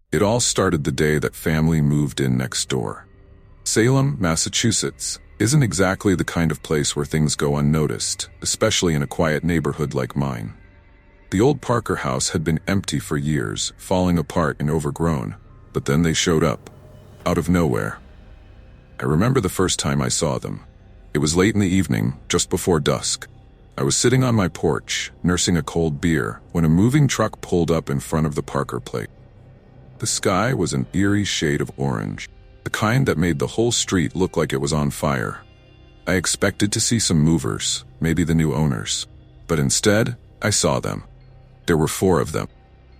It all started the day that family moved in next door. Salem, Massachusetts, isn't exactly the kind of place where things go unnoticed, especially in a quiet neighborhood like mine. The old Parker house had been empty for years, falling apart and overgrown, but then they showed up, out of nowhere. I remember the first time I saw them. It was late in the evening, just before dusk. I was sitting on my porch, nursing a cold beer, when a moving truck pulled up in front of the Parker place. The sky was an eerie shade of orange, the kind that made the whole street look like it was on fire. I expected to see some movers, maybe the new owners, but instead, I saw them. There were 4 of them.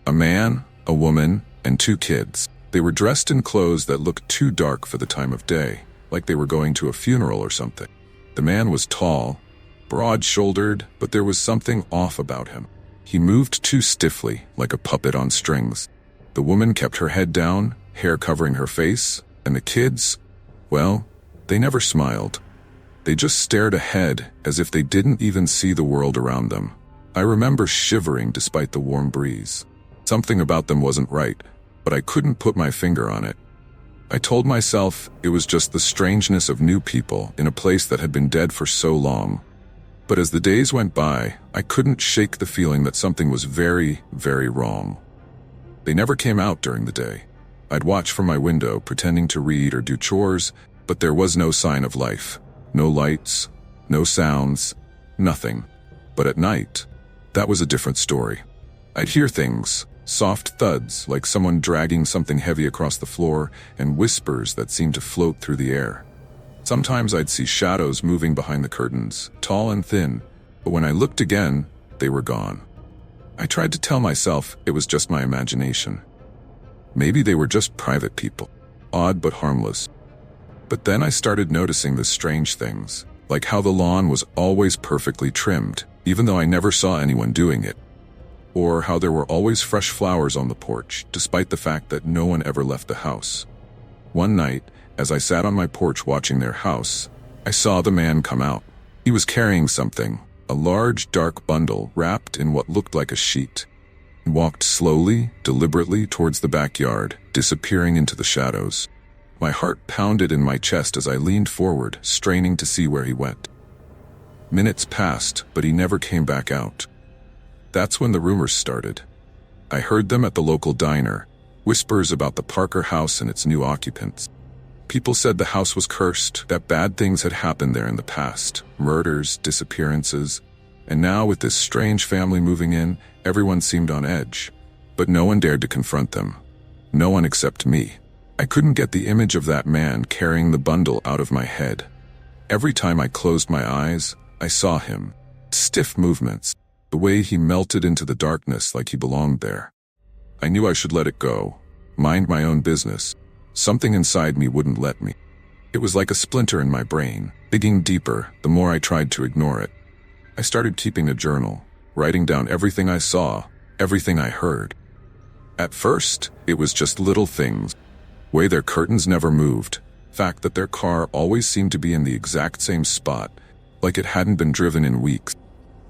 A man, a woman, and 2 kids. They were dressed in clothes that looked too dark for the time of day, like they were going to a funeral or something. The man was tall, broad-shouldered, but there was something off about him. He moved too stiffly, like a puppet on strings. The woman kept her head down, hair covering her face, and the kids, well, they never smiled. They just stared ahead as if they didn't even see the world around them. I remember shivering despite the warm breeze. Something about them wasn't right, but I couldn't put my finger on it. I told myself it was just the strangeness of new people in a place that had been dead for so long. But as the days went by, I couldn't shake the feeling that something was very, very wrong. They never came out during the day. I'd watch from my window, pretending to read or do chores, but there was no sign of life. No lights, no sounds, nothing. But at night, that was a different story. I'd hear things, soft thuds like someone dragging something heavy across the floor, and whispers that seemed to float through the air. Sometimes I'd see shadows moving behind the curtains, tall and thin, but when I looked again, they were gone. I tried to tell myself it was just my imagination. Maybe they were just private people, odd but harmless. But then I started noticing the strange things, like how the lawn was always perfectly trimmed, even though I never saw anyone doing it. Or how there were always fresh flowers on the porch, despite the fact that no one ever left the house. One night, as I sat on my porch watching their house, I saw the man come out. He was carrying something, a large dark bundle wrapped in what looked like a sheet. He walked slowly, deliberately towards the backyard, disappearing into the shadows. My heart pounded in my chest as I leaned forward, straining to see where he went. Minutes passed, but he never came back out. That's when the rumors started. I heard them at the local diner, whispers about the Parker house and its new occupants. People said the house was cursed, that bad things had happened there in the past, murders, disappearances, and now with this strange family moving in, everyone seemed on edge. But no one dared to confront them. No one except me. I couldn't get the image of that man carrying the bundle out of my head. Every time I closed my eyes, I saw him. Stiff movements, the way he melted into the darkness like he belonged there. I knew I should let it go, mind my own business. Something inside me wouldn't let me. It was like a splinter in my brain, digging deeper the more I tried to ignore it. I started keeping a journal, writing down everything I saw, everything I heard. At first, it was just little things. Way their curtains never moved, fact that their car always seemed to be in the exact same spot, like it hadn't been driven in weeks.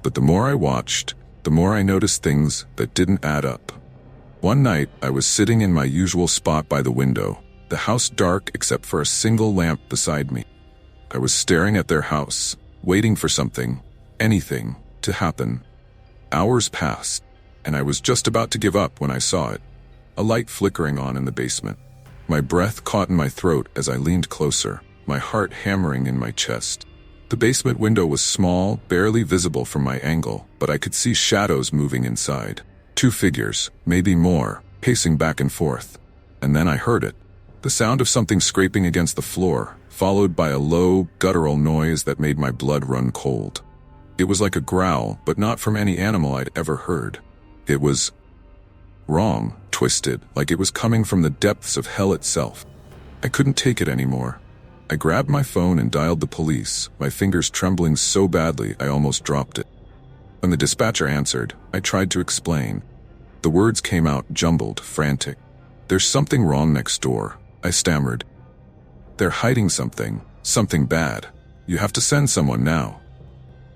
But the more I watched, the more I noticed things that didn't add up. One night, I was sitting in my usual spot by the window, the house dark except for a single lamp beside me. I was staring at their house, waiting for something, anything, to happen. Hours passed, and I was just about to give up when I saw it. A light flickering on in the basement. My breath caught in my throat as I leaned closer, my heart hammering in my chest. The basement window was small, barely visible from my angle, but I could see shadows moving inside. 2 figures, maybe more, pacing back and forth. And then I heard it. The sound of something scraping against the floor, followed by a low, guttural noise that made my blood run cold. It was like a growl, but not from any animal I'd ever heard. It was wrong, twisted, like it was coming from the depths of hell itself. I couldn't take it anymore. I grabbed my phone and dialed the police, my fingers trembling so badly I almost dropped it. When the dispatcher answered, I tried to explain. The words came out jumbled, frantic. "There's something wrong next door," I stammered. "They're hiding something, something bad. You have to send someone now."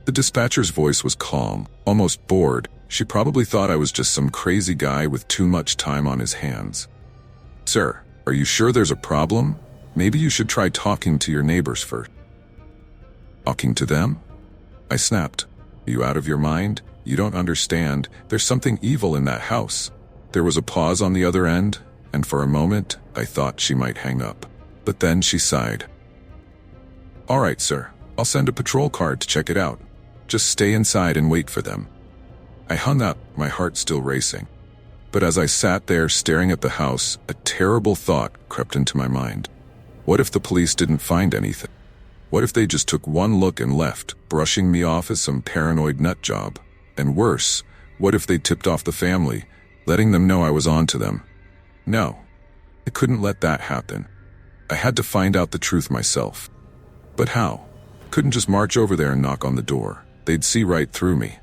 The dispatcher's voice was calm, almost bored. She probably thought I was just some crazy guy with too much time on his hands. Sir, are you sure there's a problem? Maybe you should try talking to your neighbors first. Talking to them? I snapped. Are you out of your mind? You don't understand. There's something evil in that house. There was a pause on the other end, and for a moment, I thought she might hang up. But then she sighed. All right, sir. I'll send a patrol car to check it out. Just stay inside and wait for them. I hung up, my heart still racing. But as I sat there staring at the house, a terrible thought crept into my mind. What if the police didn't find anything? What if they just took one look and left, brushing me off as some paranoid nut job? And worse, what if they tipped off the family, letting them know I was on to them? No, I couldn't let that happen. I had to find out the truth myself. But how? Couldn't just march over there and knock on the door. They'd see right through me.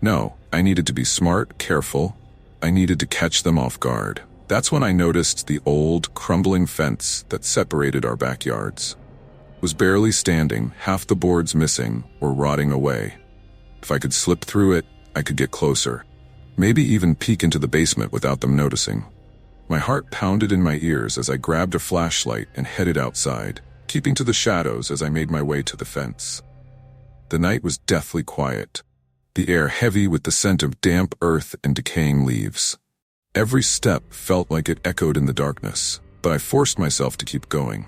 No, I needed to be smart, careful. I needed to catch them off guard. That's when I noticed the old, crumbling fence that separated our backyards. It was barely standing, half the boards missing or rotting away. If I could slip through it, I could get closer. Maybe even peek into the basement without them noticing. My heart pounded in my ears as I grabbed a flashlight and headed outside, keeping to the shadows as I made my way to the fence. The night was deathly quiet, the air heavy with the scent of damp earth and decaying leaves. Every step felt like it echoed in the darkness, but I forced myself to keep going.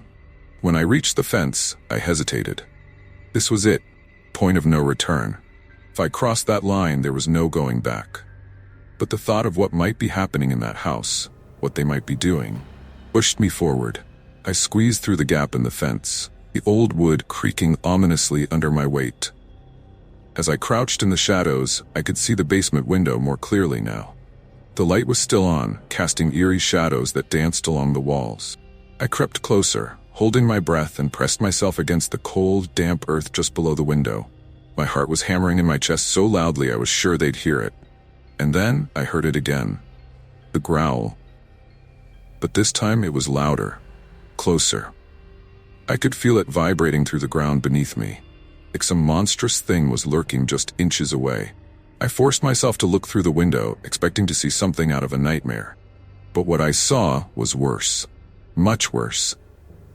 When I reached the fence, I hesitated. This was it, point of no return. If I crossed that line, there was no going back. But the thought of what might be happening in that house, what they might be doing, pushed me forward. I squeezed through the gap in the fence, the old wood creaking ominously under my weight. As I crouched in the shadows, I could see the basement window more clearly now. The light was still on, casting eerie shadows that danced along the walls. I crept closer, holding my breath, and pressed myself against the cold, damp earth just below the window. My heart was hammering in my chest so loudly I was sure they'd hear it. And then I heard it again. The growl. But this time it was louder, closer. I could feel it vibrating through the ground beneath me, like some monstrous thing was lurking just inches away. I forced myself to look through the window, expecting to see something out of a nightmare. But what I saw was worse. Much worse.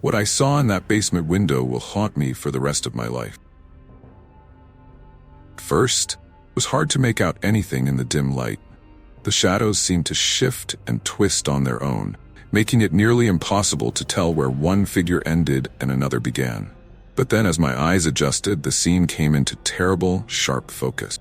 What I saw in that basement window will haunt me for the rest of my life. First, it was hard to make out anything in the dim light. The shadows seemed to shift and twist on their own, making it nearly impossible to tell where one figure ended and another began. But then as my eyes adjusted, the scene came into terrible, sharp focus.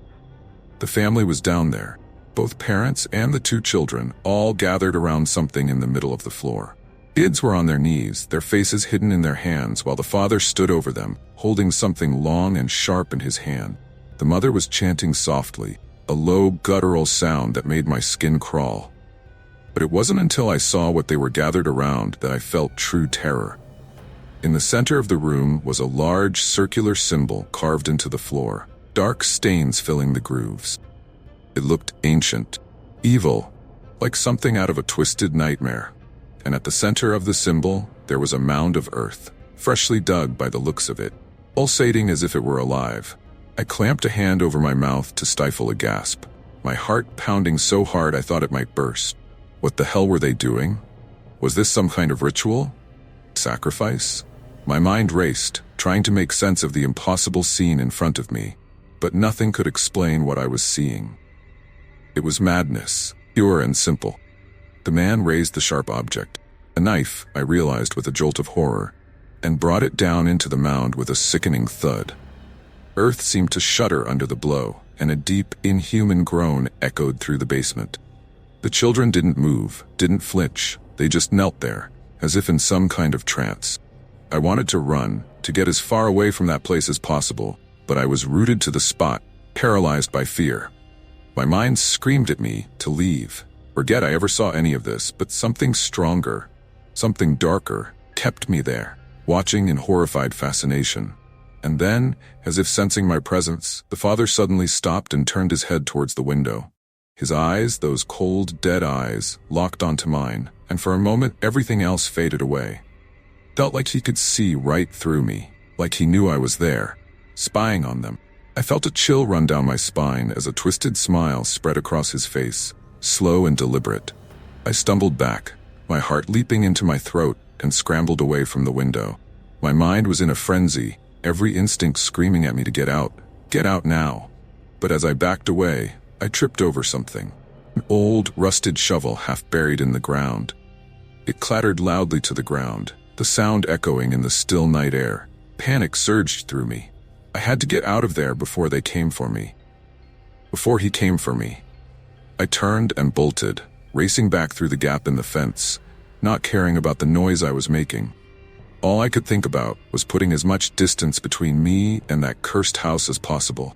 The family was down there, both parents and the two children, all gathered around something in the middle of the floor. Kids were on their knees, their faces hidden in their hands, while the father stood over them, holding something long and sharp in his hand. The mother was chanting softly, a low, guttural sound that made my skin crawl. But it wasn't until I saw what they were gathered around that I felt true terror. In the center of the room was a large, circular symbol carved into the floor, dark stains filling the grooves. It looked ancient, evil, like something out of a twisted nightmare. And at the center of the symbol, there was a mound of earth, freshly dug by the looks of it, pulsating as if it were alive. I clamped a hand over my mouth to stifle a gasp, my heart pounding so hard I thought it might burst. What the hell were they doing? Was this some kind of ritual? Sacrifice? My mind raced, trying to make sense of the impossible scene in front of me, but nothing could explain what I was seeing. It was madness, pure and simple. The man raised the sharp object, a knife, I realized with a jolt of horror, and brought it down into the mound with a sickening thud. Earth seemed to shudder under the blow, and a deep, inhuman groan echoed through the basement. The children didn't move, didn't flinch, they just knelt there, as if in some kind of trance. I wanted to run, to get as far away from that place as possible, but I was rooted to the spot, paralyzed by fear. My mind screamed at me to leave. Forget I ever saw any of this, but something stronger, something darker, kept me there, watching in horrified fascination. And then, as if sensing my presence, the father suddenly stopped and turned his head towards the window. His eyes, those cold, dead eyes, locked onto mine, and for a moment everything else faded away. Felt like he could see right through me, like he knew I was there, spying on them. I felt a chill run down my spine as a twisted smile spread across his face, slow and deliberate. I stumbled back, my heart leaping into my throat, and scrambled away from the window. My mind was in a frenzy, every instinct screaming at me to get out. Get out now. But as I backed away, I tripped over something. An old, rusted shovel half buried in the ground. It clattered loudly to the ground, the sound echoing in the still night air. Panic surged through me. I had to get out of there before they came for me. Before he came for me. I turned and bolted, racing back through the gap in the fence, not caring about the noise I was making. All I could think about was putting as much distance between me and that cursed house as possible.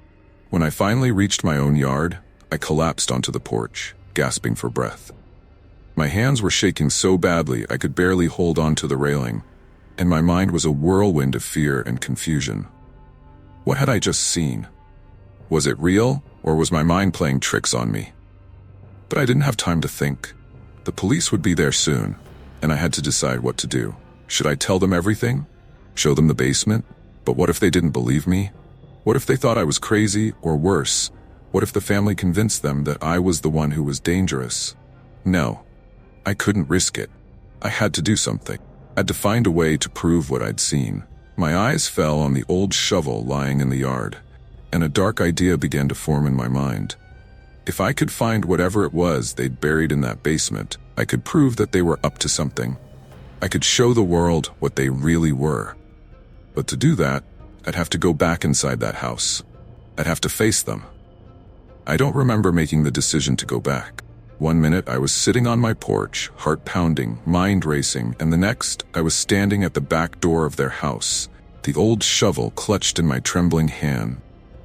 When I finally reached my own yard, I collapsed onto the porch, gasping for breath. My hands were shaking so badly I could barely hold on to the railing, and my mind was a whirlwind of fear and confusion. What had I just seen? Was it real, or was my mind playing tricks on me? But I didn't have time to think. The police would be there soon, and I had to decide what to do. Should I tell them everything? Show them the basement? But what if they didn't believe me? What if they thought I was crazy, or worse? What if the family convinced them that I was the one who was dangerous? No, I couldn't risk it. I had to do something. I had to find a way to prove what I'd seen. My eyes fell on the old shovel lying in the yard, and a dark idea began to form in my mind. If I could find whatever it was they'd buried in that basement, I could prove that they were up to something. I could show the world what they really were. But to do that, I'd have to go back inside that house. I'd have to face them. I don't remember making the decision to go back. One minute I was sitting on my porch, heart pounding, mind racing, and the next I was standing at the back door of their house, the old shovel clutched in my trembling hand.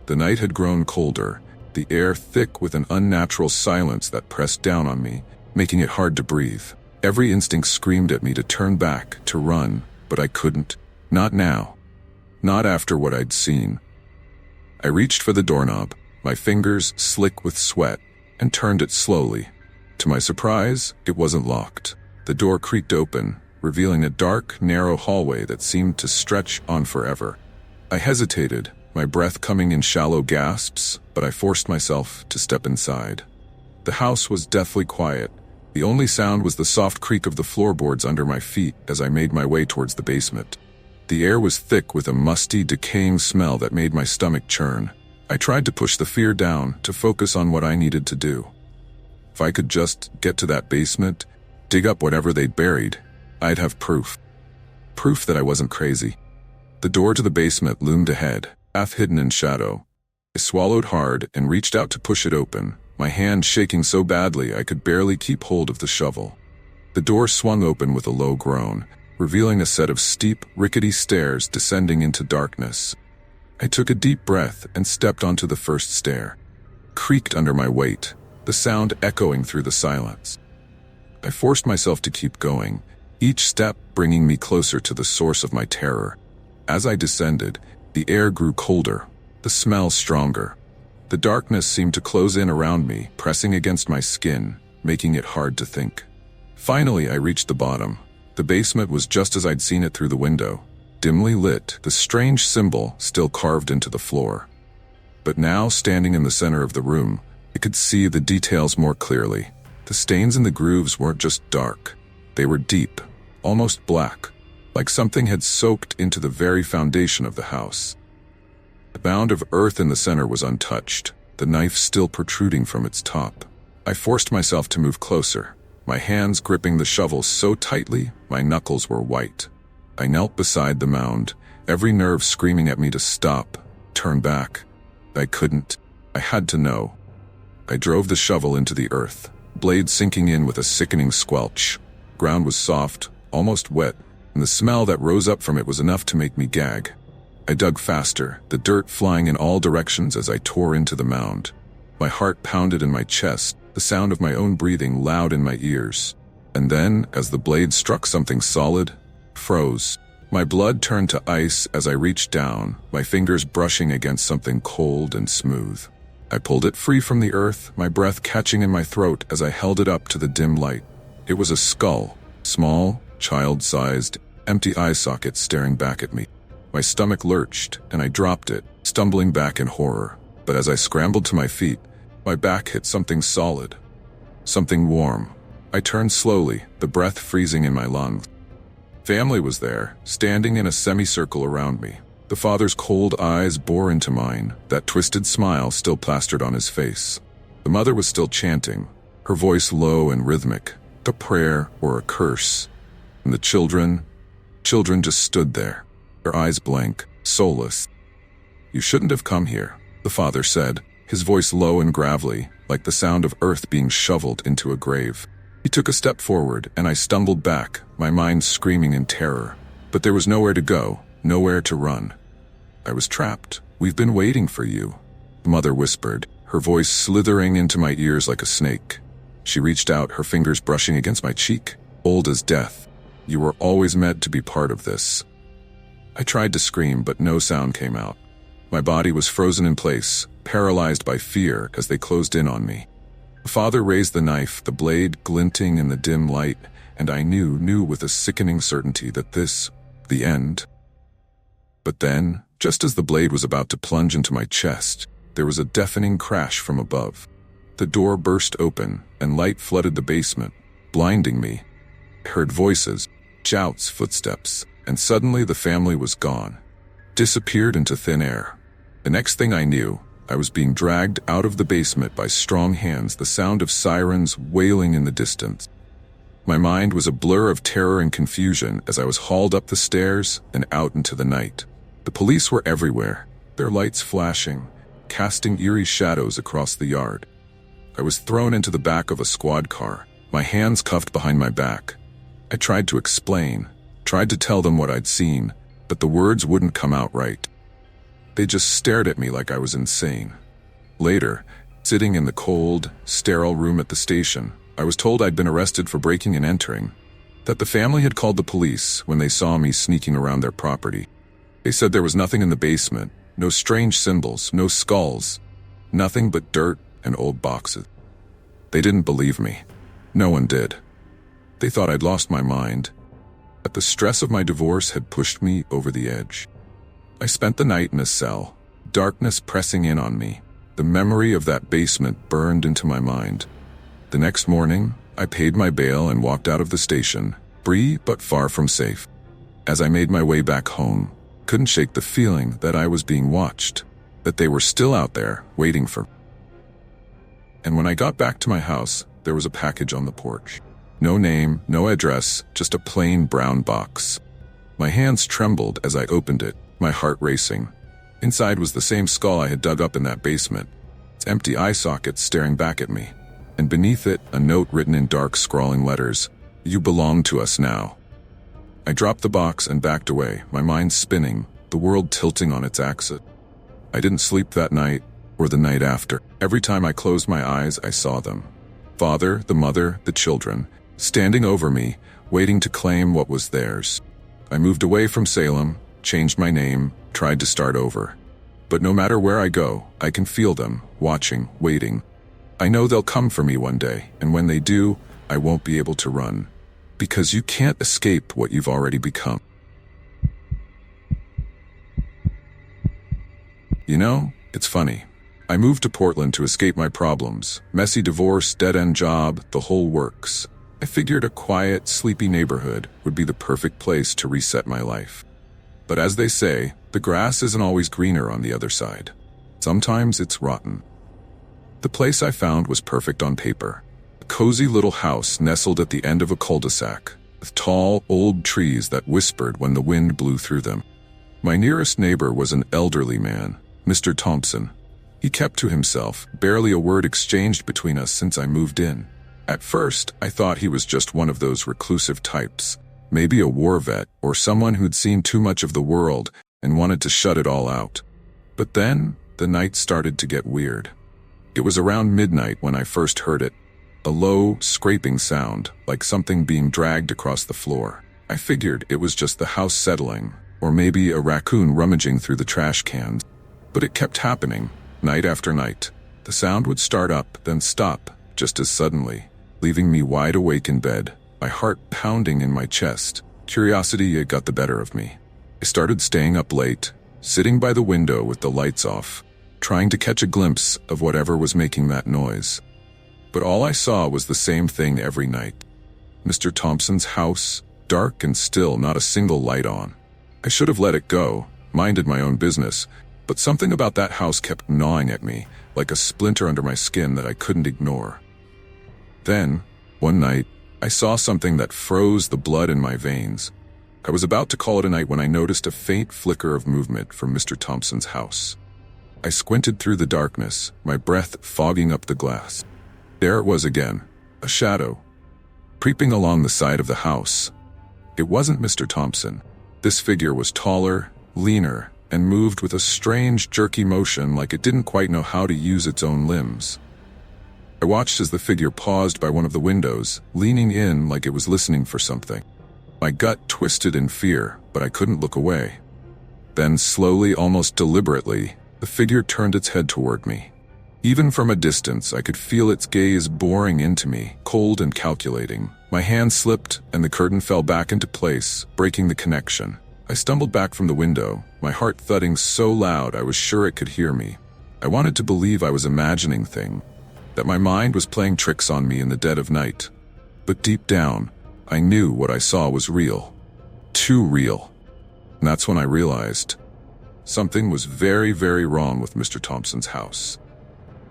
The night had grown colder, the air thick with an unnatural silence that pressed down on me, making it hard to breathe. Every instinct screamed at me to turn back, to run, but I couldn't. Not now. Not after what I'd seen. I reached for the doorknob, my fingers slick with sweat, and turned it slowly. To my surprise, it wasn't locked. The door creaked open, revealing a dark, narrow hallway that seemed to stretch on forever. I hesitated, my breath coming in shallow gasps, but I forced myself to step inside. The house was deathly quiet. The only sound was the soft creak of the floorboards under my feet as I made my way towards the basement. The air was thick with a musty, decaying smell that made my stomach churn. I tried to push the fear down, to focus on what I needed to do. If I could just get to that basement, dig up whatever they'd buried, I'd have proof. Proof that I wasn't crazy. The door to the basement loomed ahead, half hidden in shadow. I swallowed hard and reached out to push it open, my hand shaking so badly I could barely keep hold of the shovel. The door swung open with a low groan, revealing a set of steep, rickety stairs descending into darkness. I took a deep breath and stepped onto the first stair. Creaked under my weight, the sound echoing through the silence. I forced myself to keep going, each step bringing me closer to the source of my terror. As I descended, the air grew colder, the smell stronger. The darkness seemed to close in around me, pressing against my skin, making it hard to think. Finally, I reached the bottom. The basement was just as I'd seen it through the window, dimly lit, the strange symbol still carved into the floor. But now, standing in the center of the room, I could see the details more clearly. The stains in the grooves weren't just dark. They were deep, almost black, like something had soaked into the very foundation of the house. The mound of earth in the center was untouched, the knife still protruding from its top. I forced myself to move closer, my hands gripping the shovel so tightly my knuckles were white. I knelt beside the mound, every nerve screaming at me to stop, turn back. I couldn't. I had to know. I drove the shovel into the earth, blade sinking in with a sickening squelch. Ground was soft, almost wet, and the smell that rose up from it was enough to make me gag. I dug faster, the dirt flying in all directions as I tore into the mound. My heart pounded in my chest, the sound of my own breathing loud in my ears. And then, as the blade struck something solid, froze. My blood turned to ice as I reached down, my fingers brushing against something cold and smooth. I pulled it free from the earth, my breath catching in my throat as I held it up to the dim light. It was a skull, small, child-sized, empty eye sockets staring back at me. My stomach lurched, and I dropped it, stumbling back in horror. But as I scrambled to my feet, my back hit something solid. Something warm. I turned slowly, the breath freezing in my lungs. Family was there, standing in a semicircle around me. The father's cold eyes bore into mine, that twisted smile still plastered on his face. The mother was still chanting, her voice low and rhythmic, a prayer or a curse. And the children just stood there, their eyes blank, soulless. "You shouldn't have come here," the father said, his voice low and gravelly, like the sound of earth being shoveled into a grave. He took a step forward, and I stumbled back, my mind screaming in terror. But there was nowhere to go, nowhere to run. I was trapped. "We've been waiting for you," the mother whispered, her voice slithering into my ears like a snake. She reached out, her fingers brushing against my cheek, old as death. "You were always meant to be part of this." I tried to scream, but no sound came out. My body was frozen in place, paralyzed by fear as they closed in on me. The father raised the knife, the blade glinting in the dim light, and I knew with a sickening certainty that this, the end. But then, just as the blade was about to plunge into my chest, there was a deafening crash from above. The door burst open, and light flooded the basement, blinding me. I heard voices, shouts, footsteps, and suddenly the family was gone, disappeared into thin air. The next thing I knew, I was being dragged out of the basement by strong hands, the sound of sirens wailing in the distance. My mind was a blur of terror and confusion as I was hauled up the stairs and out into the night. The police were everywhere, their lights flashing, casting eerie shadows across the yard. I was thrown into the back of a squad car, my hands cuffed behind my back. I tried to explain, tried to tell them what I'd seen, but the words wouldn't come out right. They just stared at me like I was insane. Later, sitting in the cold, sterile room at the station, I was told I'd been arrested for breaking and entering, that the family had called the police when they saw me sneaking around their property. They said there was nothing in the basement, no strange symbols, no skulls, nothing but dirt and old boxes. They didn't believe me. No one did. They thought I'd lost my mind, that the stress of my divorce had pushed me over the edge. I spent the night in a cell, darkness pressing in on me. The memory of that basement burned into my mind. The next morning, I paid my bail and walked out of the station, free but far from safe. As I made my way back home, couldn't shake the feeling that I was being watched, that they were still out there, waiting for me. And when I got back to my house, there was a package on the porch. No name, no address, just a plain brown box. My hands trembled as I opened it, my heart racing. Inside was the same skull I had dug up in that basement, its empty eye sockets staring back at me, and beneath it, a note written in dark, scrawling letters, "You belong to us now." I dropped the box and backed away, my mind spinning, the world tilting on its axis. I didn't sleep that night, or the night after. Every time I closed my eyes, I saw them. Father, the mother, the children, standing over me, waiting to claim what was theirs. I moved away from Salem, changed my name, tried to start over. But no matter where I go, I can feel them, watching, waiting. I know they'll come for me one day, and when they do, I won't be able to run. Because you can't escape what you've already become. You know, it's funny. I moved to Portland to escape my problems. Messy divorce, dead-end job, the whole works. I figured a quiet, sleepy neighborhood would be the perfect place to reset my life. But as they say, the grass isn't always greener on the other side. Sometimes it's rotten. The place I found was perfect on paper. A cozy little house nestled at the end of a cul-de-sac, with tall, old trees that whispered when the wind blew through them. My nearest neighbor was an elderly man, Mr. Thompson. He kept to himself, barely a word exchanged between us since I moved in. At first, I thought he was just one of those reclusive types, maybe a war vet or someone who'd seen too much of the world and wanted to shut it all out. But then, the night started to get weird. It was around midnight when I first heard it. A low, scraping sound, like something being dragged across the floor. I figured it was just the house settling, or maybe a raccoon rummaging through the trash cans. But it kept happening, night after night. The sound would start up, then stop, just as suddenly, leaving me wide awake in bed, my heart pounding in my chest. Curiosity had got the better of me. I started staying up late, sitting by the window with the lights off, trying to catch a glimpse of whatever was making that noise. But all I saw was the same thing every night. Mr. Thompson's house, dark and still, not a single light on. I should have let it go, minded my own business, but something about that house kept gnawing at me, like a splinter under my skin that I couldn't ignore. Then, one night, I saw something that froze the blood in my veins. I was about to call it a night when I noticed a faint flicker of movement from Mr. Thompson's house. I squinted through the darkness, my breath fogging up the glass. There it was again, a shadow, creeping along the side of the house. It wasn't Mr. Thompson. This figure was taller, leaner, and moved with a strange, jerky motion like it didn't quite know how to use its own limbs. I watched as the figure paused by one of the windows, leaning in like it was listening for something. My gut twisted in fear, but I couldn't look away. Then slowly, almost deliberately, the figure turned its head toward me. Even from a distance, I could feel its gaze boring into me, cold and calculating. My hand slipped, and the curtain fell back into place, breaking the connection. I stumbled back from the window, my heart thudding so loud I was sure it could hear me. I wanted to believe I was imagining things, that my mind was playing tricks on me in the dead of night. But deep down, I knew what I saw was real. Too real. And that's when I realized something was very, very wrong with Mr. Thompson's house.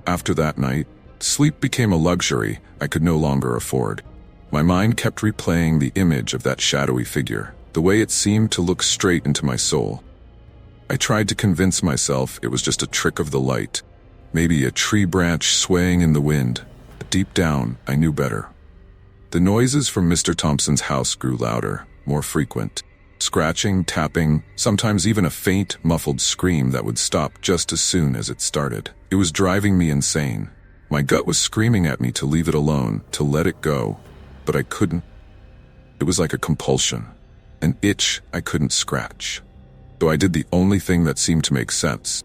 After that night, sleep became a luxury I could no longer afford. My mind kept replaying the image of that shadowy figure, the way it seemed to look straight into my soul. I tried to convince myself it was just a trick of the light, maybe a tree branch swaying in the wind, but deep down, I knew better. The noises from Mr. Thompson's house grew louder, more frequent. Scratching, tapping, sometimes even a faint, muffled scream that would stop just as soon as it started. It was driving me insane. My gut was screaming at me to leave it alone, to let it go, but I couldn't. It was like a compulsion, an itch I couldn't scratch. So I did the only thing that seemed to make sense.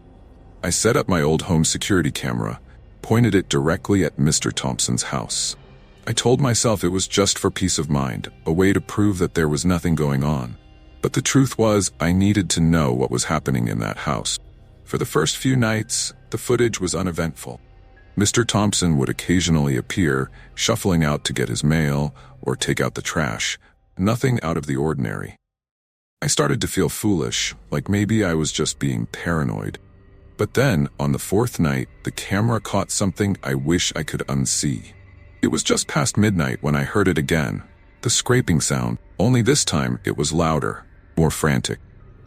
I set up my old home security camera, pointed it directly at Mr. Thompson's house. I told myself it was just for peace of mind, a way to prove that there was nothing going on. But the truth was, I needed to know what was happening in that house. For the first few nights, the footage was uneventful. Mr. Thompson would occasionally appear, shuffling out to get his mail or take out the trash. Nothing out of the ordinary. I started to feel foolish, like maybe I was just being paranoid. But then, on the fourth night, the camera caught something I wish I could unsee. It was just past midnight when I heard it again. The scraping sound, only this time it was louder, more frantic.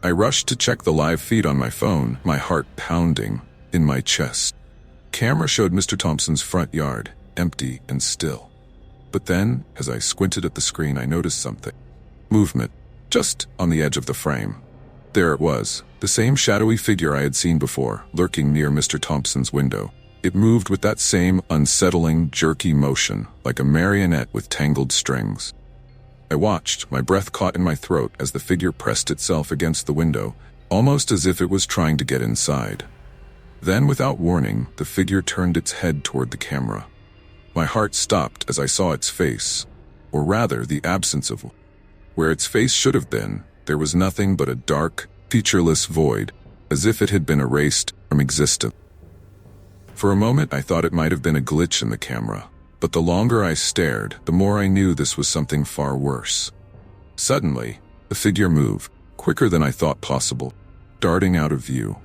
I rushed to check the live feed on my phone, my heart pounding in my chest. Camera showed Mr. Thompson's front yard, empty and still. But then, as I squinted at the screen, I noticed something. Movement, just on the edge of the frame. There it was, the same shadowy figure I had seen before, lurking near Mr. Thompson's window. It moved with that same unsettling, jerky motion, like a marionette with tangled strings. I watched, my breath caught in my throat as the figure pressed itself against the window, almost as if it was trying to get inside. Then, without warning, the figure turned its head toward the camera. My heart stopped as I saw its face, or rather, the absence of one. Where its face should have been, there was nothing but a dark, featureless void, as if it had been erased from existence. For a moment, I thought it might have been a glitch in the camera, but the longer I stared, the more I knew this was something far worse. Suddenly, the figure moved, quicker than I thought possible, darting out of view.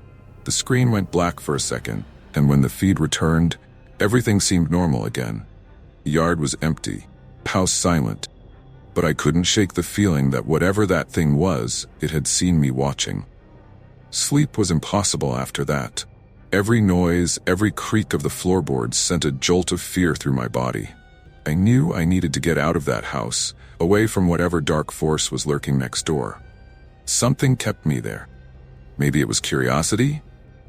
The screen went black for a second, and when the feed returned, everything seemed normal again. The yard was empty, the house silent, but I couldn't shake the feeling that whatever that thing was, it had seen me watching. Sleep was impossible after that. Every noise, every creak of the floorboards sent a jolt of fear through my body. I knew I needed to get out of that house, away from whatever dark force was lurking next door. Something kept me there. Maybe it was curiosity,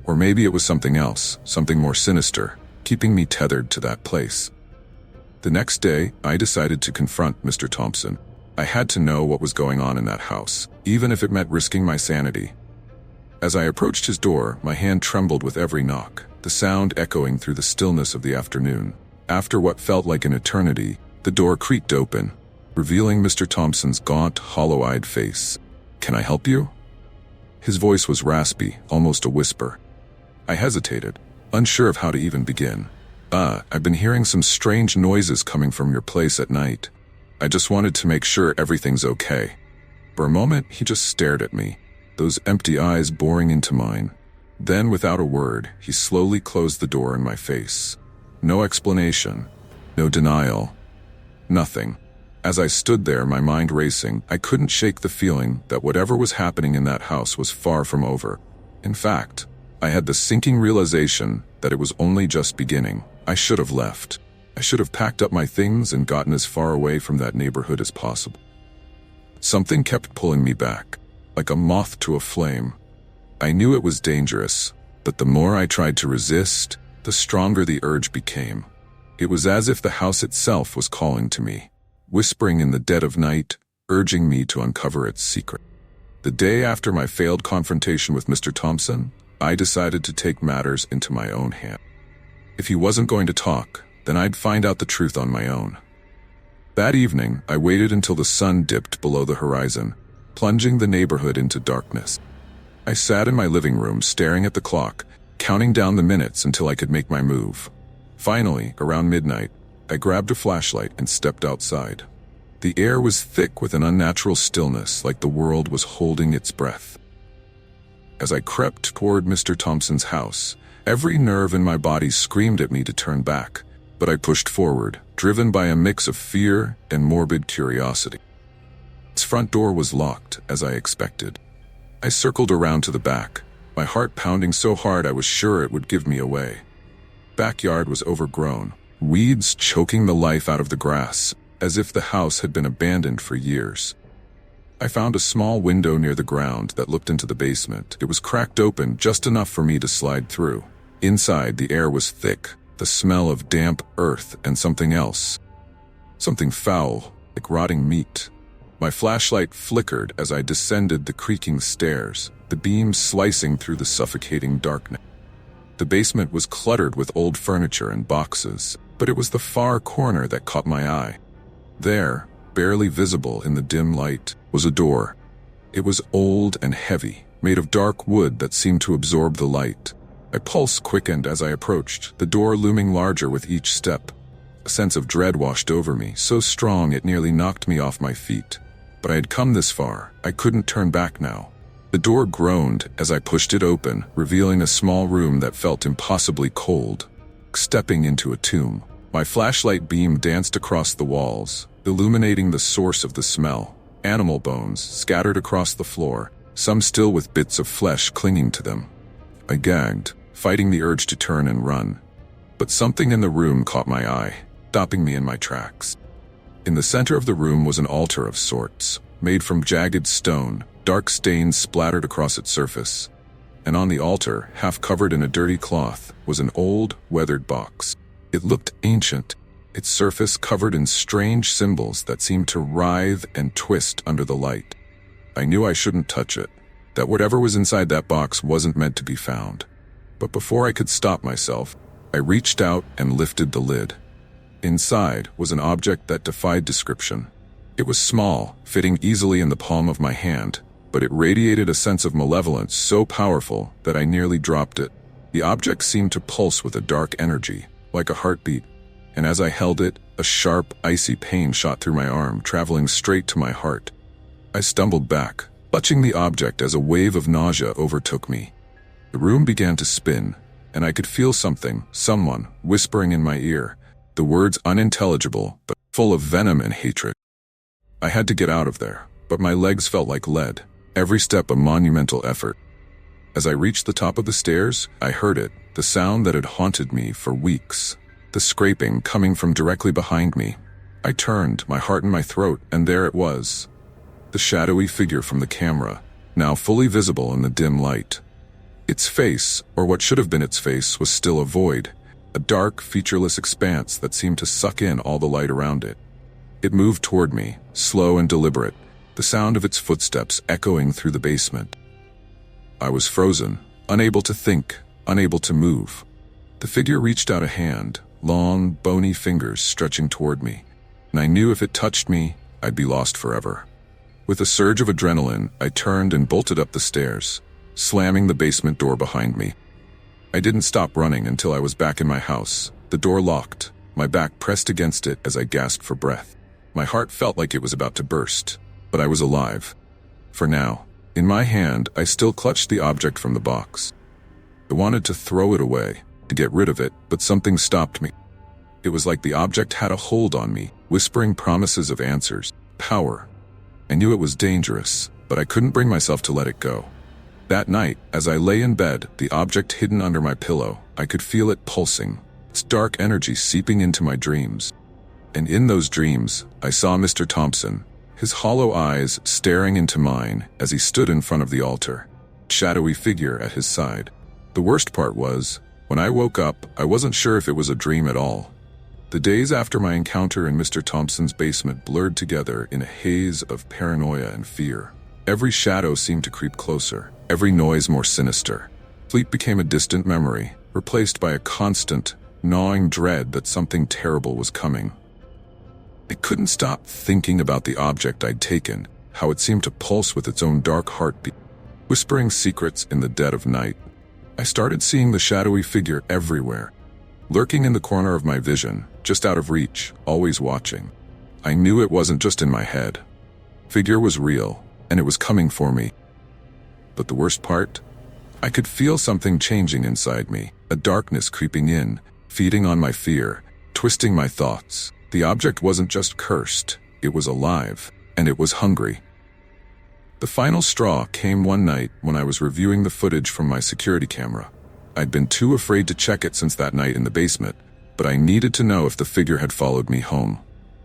or maybe it was something else, something more sinister, keeping me tethered to that place. The next day, I decided to confront Mr. Thompson. I had to know what was going on in that house, even if it meant risking my sanity. As I approached his door, my hand trembled with every knock, the sound echoing through the stillness of the afternoon. After what felt like an eternity, the door creaked open, revealing Mr. Thompson's gaunt, hollow-eyed face. "Can I help you?" His voice was raspy, almost a whisper. I hesitated, unsure of how to even begin. I've been hearing some strange noises coming from your place at night." I just wanted to make sure everything's okay. For a moment, he just stared at me, those empty eyes boring into mine. Then, without a word, he slowly closed the door in my face. No explanation, no denial, nothing. As I stood there, my mind racing, I couldn't shake the feeling that whatever was happening in that house was far from over. In fact, I had the sinking realization that it was only just beginning. I should have left. I should have packed up my things and gotten as far away from that neighborhood as possible. Something kept pulling me back, like a moth to a flame. I knew it was dangerous, but the more I tried to resist, the stronger the urge became. It was as if the house itself was calling to me, whispering in the dead of night, urging me to uncover its secret. The day after my failed confrontation with Mr. Thompson, I decided to take matters into my own hand. If he wasn't going to talk, then I'd find out the truth on my own. That evening, I waited until the sun dipped below the horizon, plunging the neighborhood into darkness. I sat in my living room staring at the clock, counting down the minutes until I could make my move. Finally, around midnight, I grabbed a flashlight and stepped outside. The air was thick with an unnatural stillness, like the world was holding its breath. As I crept toward Mr. Thompson's house, every nerve in my body screamed at me to turn back, but I pushed forward, driven by a mix of fear and morbid curiosity. Its front door was locked, as I expected. I circled around to the back, my heart pounding so hard I was sure it would give me away. Backyard was overgrown, weeds choking the life out of the grass, as if the house had been abandoned for years. I found a small window near the ground that looked into the basement. It was cracked open just enough for me to slide through. Inside, the air was thick, the smell of damp earth and something else. Something foul, like rotting meat. My flashlight flickered as I descended the creaking stairs, the beams slicing through the suffocating darkness. The basement was cluttered with old furniture and boxes, but it was the far corner that caught my eye. There, barely visible in the dim light, was a door. It was old and heavy, made of dark wood that seemed to absorb the light. My pulse quickened as I approached, the door looming larger with each step. A sense of dread washed over me, so strong it nearly knocked me off my feet. But I had come this far, I couldn't turn back now. The door groaned as I pushed it open, revealing a small room that felt impossibly cold. Stepping into a tomb, my flashlight beam danced across the walls, illuminating the source of the smell. Animal bones scattered across the floor, some still with bits of flesh clinging to them. I gagged, fighting the urge to turn and run. But something in the room caught my eye, stopping me in my tracks. In the center of the room was an altar of sorts, made from jagged stone, dark stains splattered across its surface. And on the altar, half covered in a dirty cloth, was an old, weathered box. It looked ancient, its surface covered in strange symbols that seemed to writhe and twist under the light. I knew I shouldn't touch it, that whatever was inside that box wasn't meant to be found. But before I could stop myself, I reached out and lifted the lid. Inside was an object that defied description. It was small, fitting easily in the palm of my hand, but it radiated a sense of malevolence so powerful that I nearly dropped it. The object seemed to pulse with a dark energy, like a heartbeat, and as I held it, a sharp, icy pain shot through my arm, traveling straight to my heart. I stumbled back, clutching the object as a wave of nausea overtook me. The room began to spin, and I could feel someone, whispering in my ear, the words unintelligible, but full of venom and hatred. I had to get out of there, but my legs felt like lead, every step a monumental effort. As I reached the top of the stairs, I heard it, the sound that had haunted me for weeks, the scraping coming from directly behind me. I turned, my heart in my throat, and there it was. The shadowy figure from the camera, now fully visible in the dim light. Its face, or what should have been its face, was still a void, a dark, featureless expanse that seemed to suck in all the light around it. It moved toward me, slow and deliberate, the sound of its footsteps echoing through the basement. I was frozen, unable to think, unable to move. The figure reached out a hand, long, bony fingers stretching toward me, and I knew if it touched me, I'd be lost forever. With a surge of adrenaline, I turned and bolted up the stairs, slamming the basement door behind me. I didn't stop running until I was back in my house, the door locked, my back pressed against it as I gasped for breath. My heart felt like it was about to burst, but I was alive. For now. In my hand, I still clutched the object from the box. I wanted to throw it away, to get rid of it, but something stopped me. It was like the object had a hold on me, whispering promises of answers, power. I knew it was dangerous, but I couldn't bring myself to let it go. That night, as I lay in bed, the object hidden under my pillow, I could feel it pulsing, its dark energy seeping into my dreams. And in those dreams, I saw Mr. Thompson, his hollow eyes staring into mine as he stood in front of the altar, shadowy figure at his side. The worst part was, when I woke up, I wasn't sure if it was a dream at all. The days after my encounter in Mr. Thompson's basement blurred together in a haze of paranoia and fear. Every shadow seemed to creep closer, every noise more sinister. Sleep became a distant memory, replaced by a constant, gnawing dread that something terrible was coming. I couldn't stop thinking about the object I'd taken, how it seemed to pulse with its own dark heartbeat, whispering secrets in the dead of night. I started seeing the shadowy figure everywhere, lurking in the corner of my vision, just out of reach, always watching. I knew it wasn't just in my head. Figure was real, and it was coming for me. But the worst part? I could feel something changing inside me, a darkness creeping in, feeding on my fear, twisting my thoughts. The object wasn't just cursed, it was alive, and it was hungry. The final straw came one night when I was reviewing the footage from my security camera. I'd been too afraid to check it since that night in the basement, but I needed to know if the figure had followed me home.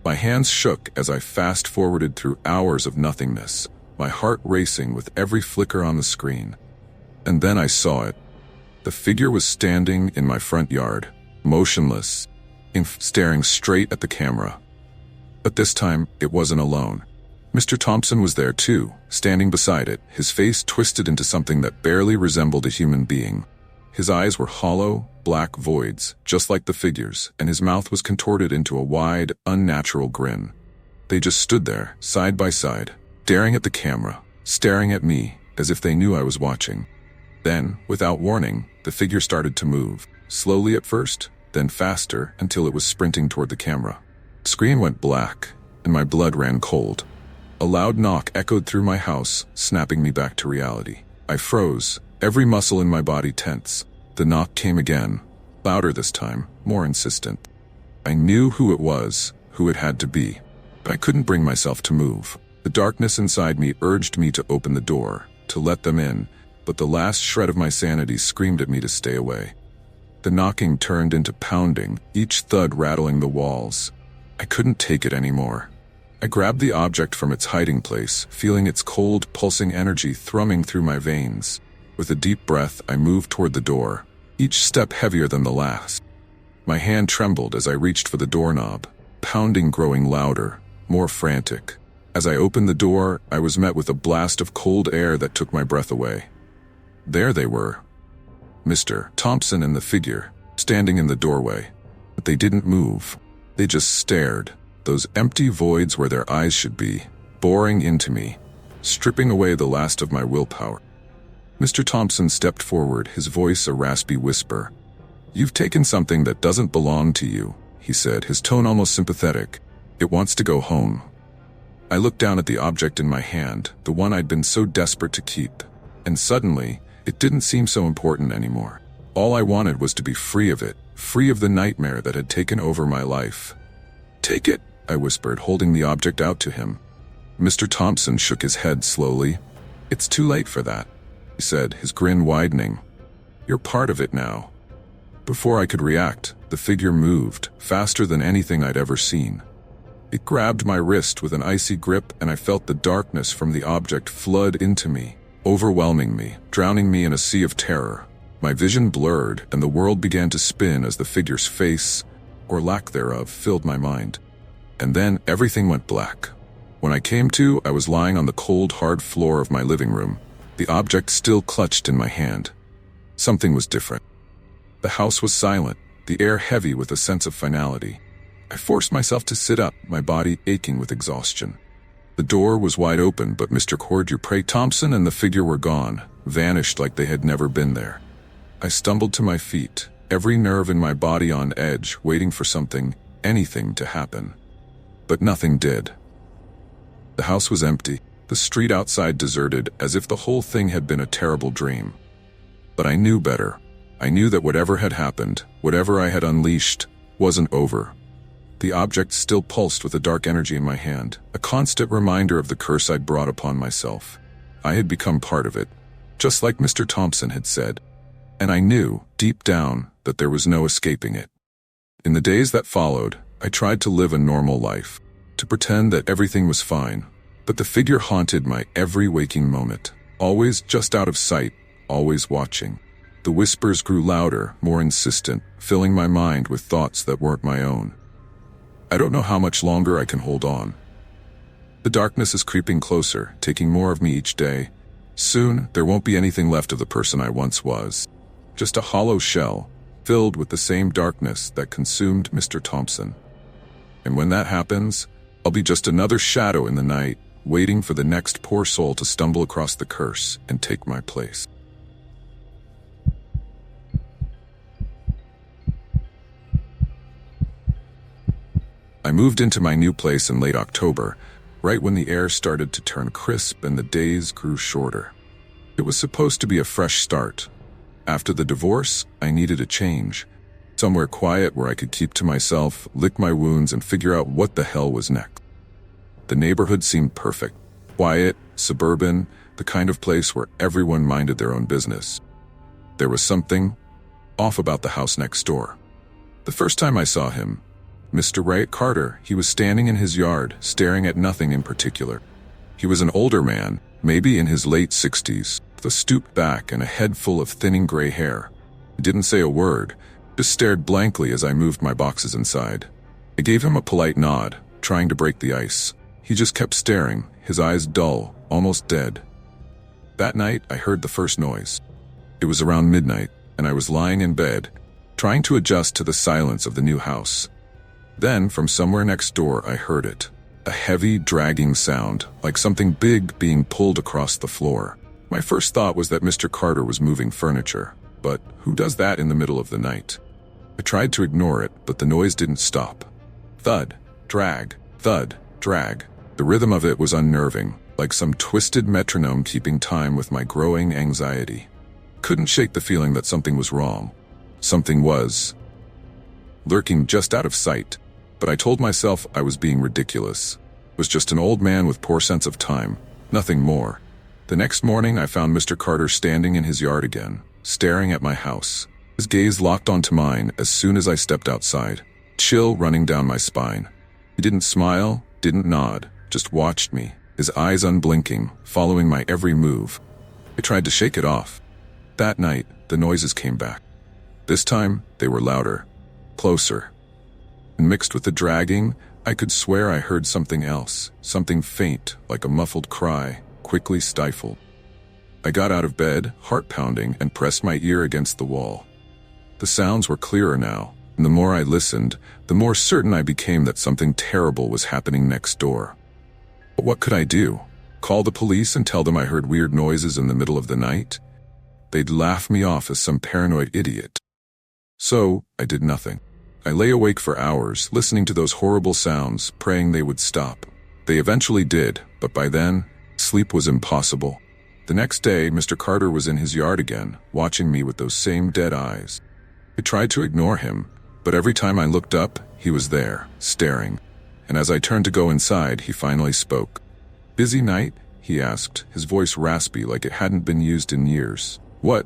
My hands shook as I fast-forwarded through hours of nothingness, my heart racing with every flicker on the screen. And then I saw it. The figure was standing in my front yard, motionless, staring straight at the camera. But this time, it wasn't alone. Mr. Thompson was there too, standing beside it, his face twisted into something that barely resembled a human being. His eyes were hollow, black voids, just like the figure's, and his mouth was contorted into a wide, unnatural grin. They just stood there, side by side, staring at the camera, staring at me, as if they knew I was watching. Then, without warning, the figure started to move, slowly at first, then faster until it was sprinting toward the camera. The screen went black, and my blood ran cold. A loud knock echoed through my house, snapping me back to reality. I froze, every muscle in my body tense. The knock came again, louder this time, more insistent. I knew who it was, who it had to be, but I couldn't bring myself to move. The darkness inside me urged me to open the door, to let them in, but the last shred of my sanity screamed at me to stay away. The knocking turned into pounding, each thud rattling the walls. I couldn't take it anymore. I grabbed the object from its hiding place, feeling its cold, pulsing energy thrumming through my veins. With a deep breath, I moved toward the door, each step heavier than the last. My hand trembled as I reached for the doorknob, pounding growing louder, more frantic. As I opened the door, I was met with a blast of cold air that took my breath away. There they were, Mr. Thompson and the figure, standing in the doorway. But they didn't move. They just stared, those empty voids where their eyes should be, boring into me, stripping away the last of my willpower. Mr. Thompson stepped forward, his voice a raspy whisper. "You've taken something that doesn't belong to you," he said, his tone almost sympathetic. "It wants to go home." I looked down at the object in my hand, the one I'd been so desperate to keep, and suddenly, it didn't seem so important anymore. All I wanted was to be free of it, free of the nightmare that had taken over my life. "Take it," I whispered, holding the object out to him. Mr. Thompson shook his head slowly. "It's too late for that," he said, his grin widening. "You're part of it now." Before I could react, the figure moved, faster than anything I'd ever seen. It grabbed my wrist with an icy grip, and I felt the darkness from the object flood into me, overwhelming me, drowning me in a sea of terror. My vision blurred, and the world began to spin as the figure's face, or lack thereof, filled my mind. And then everything went black. When I came to, I was lying on the cold, hard floor of my living room, the object still clutched in my hand. Something was different. The house was silent, the air heavy with a sense of finality. I forced myself to sit up, my body aching with exhaustion. The door was wide open, but Mr. Cordupre Thompson and the figure were gone, vanished like they had never been there. I stumbled to my feet, every nerve in my body on edge, waiting for something, anything to happen. but nothing did. The house was empty, the street outside deserted, as if the whole thing had been a terrible dream. But I knew better. I knew that whatever had happened, whatever I had unleashed, wasn't over. The object still pulsed with a dark energy in my hand, a constant reminder of the curse I'd brought upon myself. I had become part of it, just like Mr. Thompson had said, and I knew, deep down, that there was no escaping it. In the days that followed, I tried to live a normal life, to pretend that everything was fine, but the figure haunted my every waking moment, always just out of sight, always watching. The whispers grew louder, more insistent, filling my mind with thoughts that weren't my own. I don't know how much longer I can hold on. The darkness is creeping closer, taking more of me each day. Soon, there won't be anything left of the person I once was. Just a hollow shell, filled with the same darkness that consumed Mr. Thompson. And when that happens, I'll be just another shadow in the night, waiting for the next poor soul to stumble across the curse and take my place. I moved into my new place in late October, right when the air started to turn crisp and the days grew shorter. It was supposed to be a fresh start. After the divorce, I needed a change. Somewhere quiet where I could keep to myself, lick my wounds, and figure out what the hell was next. The neighborhood seemed perfect. Quiet, suburban, the kind of place where everyone minded their own business. There was something off about the house next door. The first time I saw him, Mr. Ray Carter, he was standing in his yard, staring at nothing in particular. He was an older man, maybe in his late 60s, with a stooped back and a head full of thinning gray hair. He didn't say a word, just stared blankly as I moved my boxes inside. I gave him a polite nod, trying to break the ice. He just kept staring, his eyes dull, almost dead. That night, I heard the first noise. It was around midnight, and I was lying in bed, trying to adjust to the silence of the new house. Then, from somewhere next door, I heard it. A heavy, dragging sound, like something big being pulled across the floor. My first thought was that Mr. Carter was moving furniture, but who does that in the middle of the night? I tried to ignore it, but the noise didn't stop. Thud, drag, thud, drag. The rhythm of it was unnerving, like some twisted metronome keeping time with my growing anxiety. Couldn't shake the feeling that something was wrong. Something was lurking just out of sight. But I told myself I was being ridiculous. It was just an old man with poor sense of time, nothing more. The next morning, I found Mr. Carter standing in his yard again, staring at my house. His gaze locked onto mine as soon as I stepped outside, chill running down my spine. He didn't smile, didn't nod, just watched me, his eyes unblinking, following my every move. I tried to shake it off. That night, the noises came back. This time, they were louder, closer. And mixed with the dragging, I could swear I heard something else, something faint, like a muffled cry, quickly stifled. I got out of bed, heart pounding, and pressed my ear against the wall. The sounds were clearer now, and the more I listened, the more certain I became that something terrible was happening next door. But what could I do? Call the police and tell them I heard weird noises in the middle of the night? They'd laugh me off as some paranoid idiot. So, I did nothing. I lay awake for hours, listening to those horrible sounds, praying they would stop. They eventually did, but by then, sleep was impossible. The next day, Mr. Carter was in his yard again, watching me with those same dead eyes. I tried to ignore him, but every time I looked up, he was there, staring. And as I turned to go inside, he finally spoke. "Busy night?" he asked, his voice raspy like it hadn't been used in years. "What?"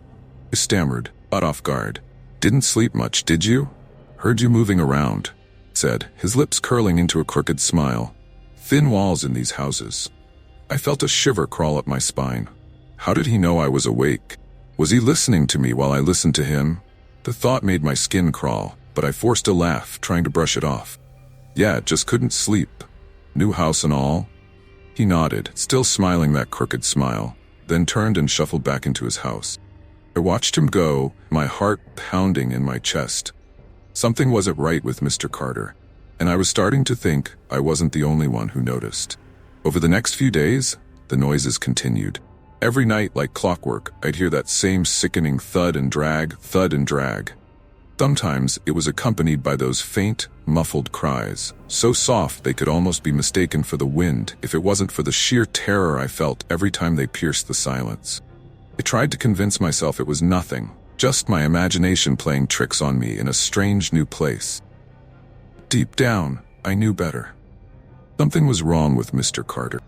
I stammered, caught off guard. "Didn't sleep much, did you?" "Heard you moving around," said, his lips curling into a crooked smile. Thin walls in these houses. I felt a shiver crawl up my spine. How did he know I was awake? Was he listening to me while I listened to him? The thought made my skin crawl, but I forced a laugh, trying to brush it off. Yeah, just couldn't sleep. New house and all? He nodded, still smiling that crooked smile, then turned and shuffled back into his house. I watched him go, my heart pounding in my chest. Something wasn't right with Mr. Carter, and I was starting to think I wasn't the only one who noticed. Over the next few days, the noises continued. Every night, like clockwork, I'd hear that same sickening thud and drag, thud and drag. Sometimes it was accompanied by those faint, muffled cries, so soft they could almost be mistaken for the wind if it wasn't for the sheer terror I felt every time they pierced the silence. I tried to convince myself it was nothing, just my imagination playing tricks on me in a strange new place. Deep down, I knew better. Something was wrong with Mr. Carter.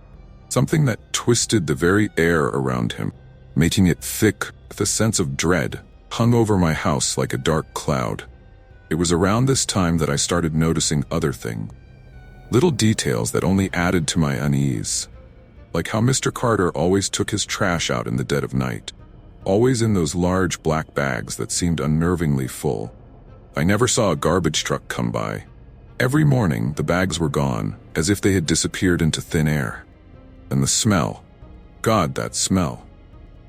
Something that twisted the very air around him, making it thick with a sense of dread, hung over my house like a dark cloud. It was around this time that I started noticing other things. Little details that only added to my unease. Like how Mr. Carter always took his trash out in the dead of night. Always in those large black bags that seemed unnervingly full. I never saw a garbage truck come by. Every morning, the bags were gone, as if they had disappeared into thin air. And the smell. God, that smell.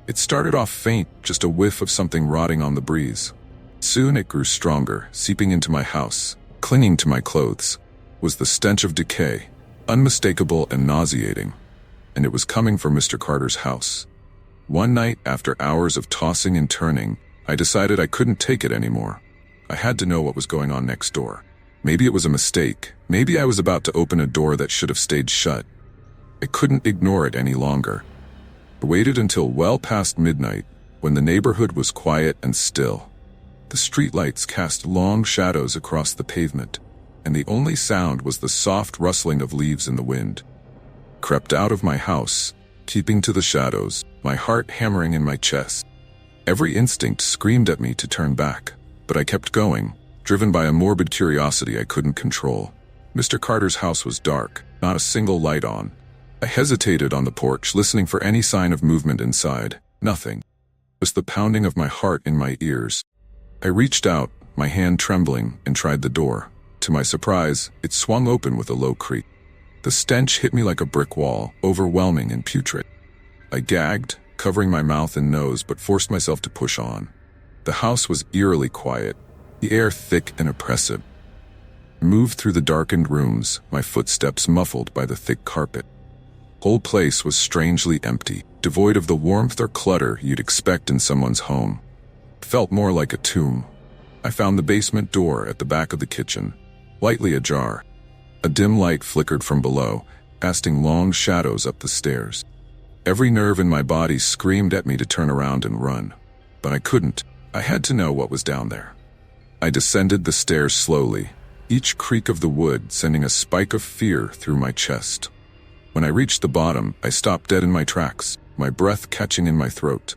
It started off faint, just a whiff of something rotting on the breeze. Soon it grew stronger, seeping into my house, clinging to my clothes. Was the stench of decay, unmistakable and nauseating. And it was coming from Mr. Carter's house. One night, after hours of tossing and turning, I decided I couldn't take it anymore. I had to know what was going on next door. Maybe it was a mistake. Maybe I was about to open a door that should have stayed shut. I couldn't ignore it any longer. I waited until well past midnight, when the neighborhood was quiet and still. The streetlights cast long shadows across the pavement, and the only sound was the soft rustling of leaves in the wind. Crept out of my house, keeping to the shadows, my heart hammering in my chest. Every instinct screamed at me to turn back, but I kept going, driven by a morbid curiosity I couldn't control. Mr. Carter's house was dark, not a single light on. I hesitated on the porch, listening for any sign of movement inside. Nothing. Just the pounding of my heart in my ears. I reached out, my hand trembling, and tried the door. To my surprise, it swung open with a low creak. The stench hit me like a brick wall, overwhelming and putrid. I gagged, covering my mouth and nose, but forced myself to push on. The house was eerily quiet, the air thick and oppressive. I moved through the darkened rooms, my footsteps muffled by the thick carpet. The whole place was strangely empty, devoid of the warmth or clutter you'd expect in someone's home. It felt more like a tomb. I found the basement door at the back of the kitchen, lightly ajar. A dim light flickered from below, casting long shadows up the stairs. Every nerve in my body screamed at me to turn around and run. But I couldn't. I had to know what was down there. I descended the stairs slowly, each creak of the wood sending a spike of fear through my chest. When I reached the bottom, I stopped dead in my tracks, my breath catching in my throat.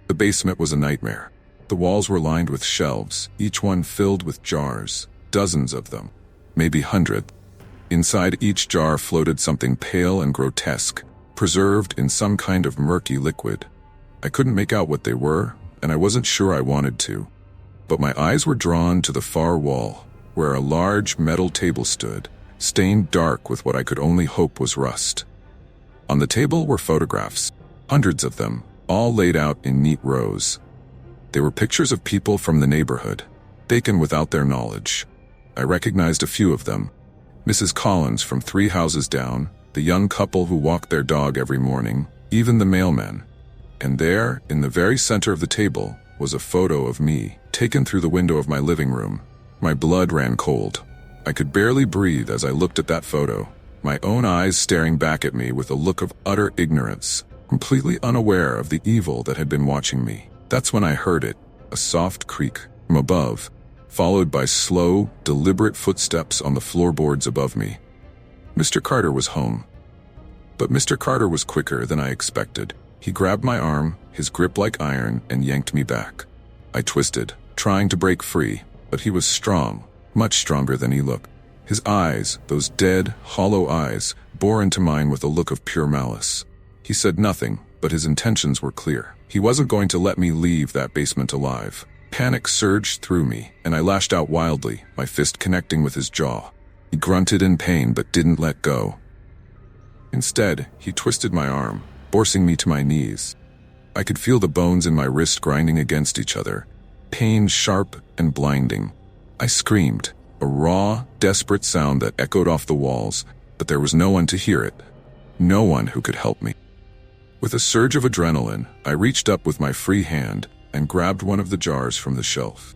The basement was a nightmare. The walls were lined with shelves, each one filled with jars, dozens of them, maybe hundreds. Inside each jar floated something pale and grotesque, preserved in some kind of murky liquid. I couldn't make out what they were, and I wasn't sure I wanted to. But my eyes were drawn to the far wall, where a large metal table stood, stained dark with what I could only hope was rust. On the table were photographs, hundreds of them, all laid out in neat rows. They were pictures of people from the neighborhood, taken without their knowledge. I recognized a few of them. Mrs. Collins from 3 houses down, the young couple who walked their dog every morning, even the mailman. And there, in the very center of the table, was a photo of me, taken through the window of my living room. My blood ran cold. I could barely breathe as I looked at that photo, my own eyes staring back at me with a look of utter ignorance, completely unaware of the evil that had been watching me. That's when I heard it, a soft creak from above, followed by slow, deliberate footsteps on the floorboards above me. Mr. Carter was home. But Mr. Carter was quicker than I expected. He grabbed my arm, his grip like iron, and yanked me back. I twisted, trying to break free, but he was strong, much stronger than he looked. His eyes, those dead, hollow eyes, bore into mine with a look of pure malice. He said nothing, but his intentions were clear. He wasn't going to let me leave that basement alive. Panic surged through me, and I lashed out wildly, my fist connecting with his jaw. He grunted in pain but didn't let go. Instead, he twisted my arm, forcing me to my knees. I could feel the bones in my wrist grinding against each other, pain sharp and blinding. I screamed, a raw, desperate sound that echoed off the walls, but there was no one to hear it. No one who could help me. With a surge of adrenaline, I reached up with my free hand and grabbed one of the jars from the shelf.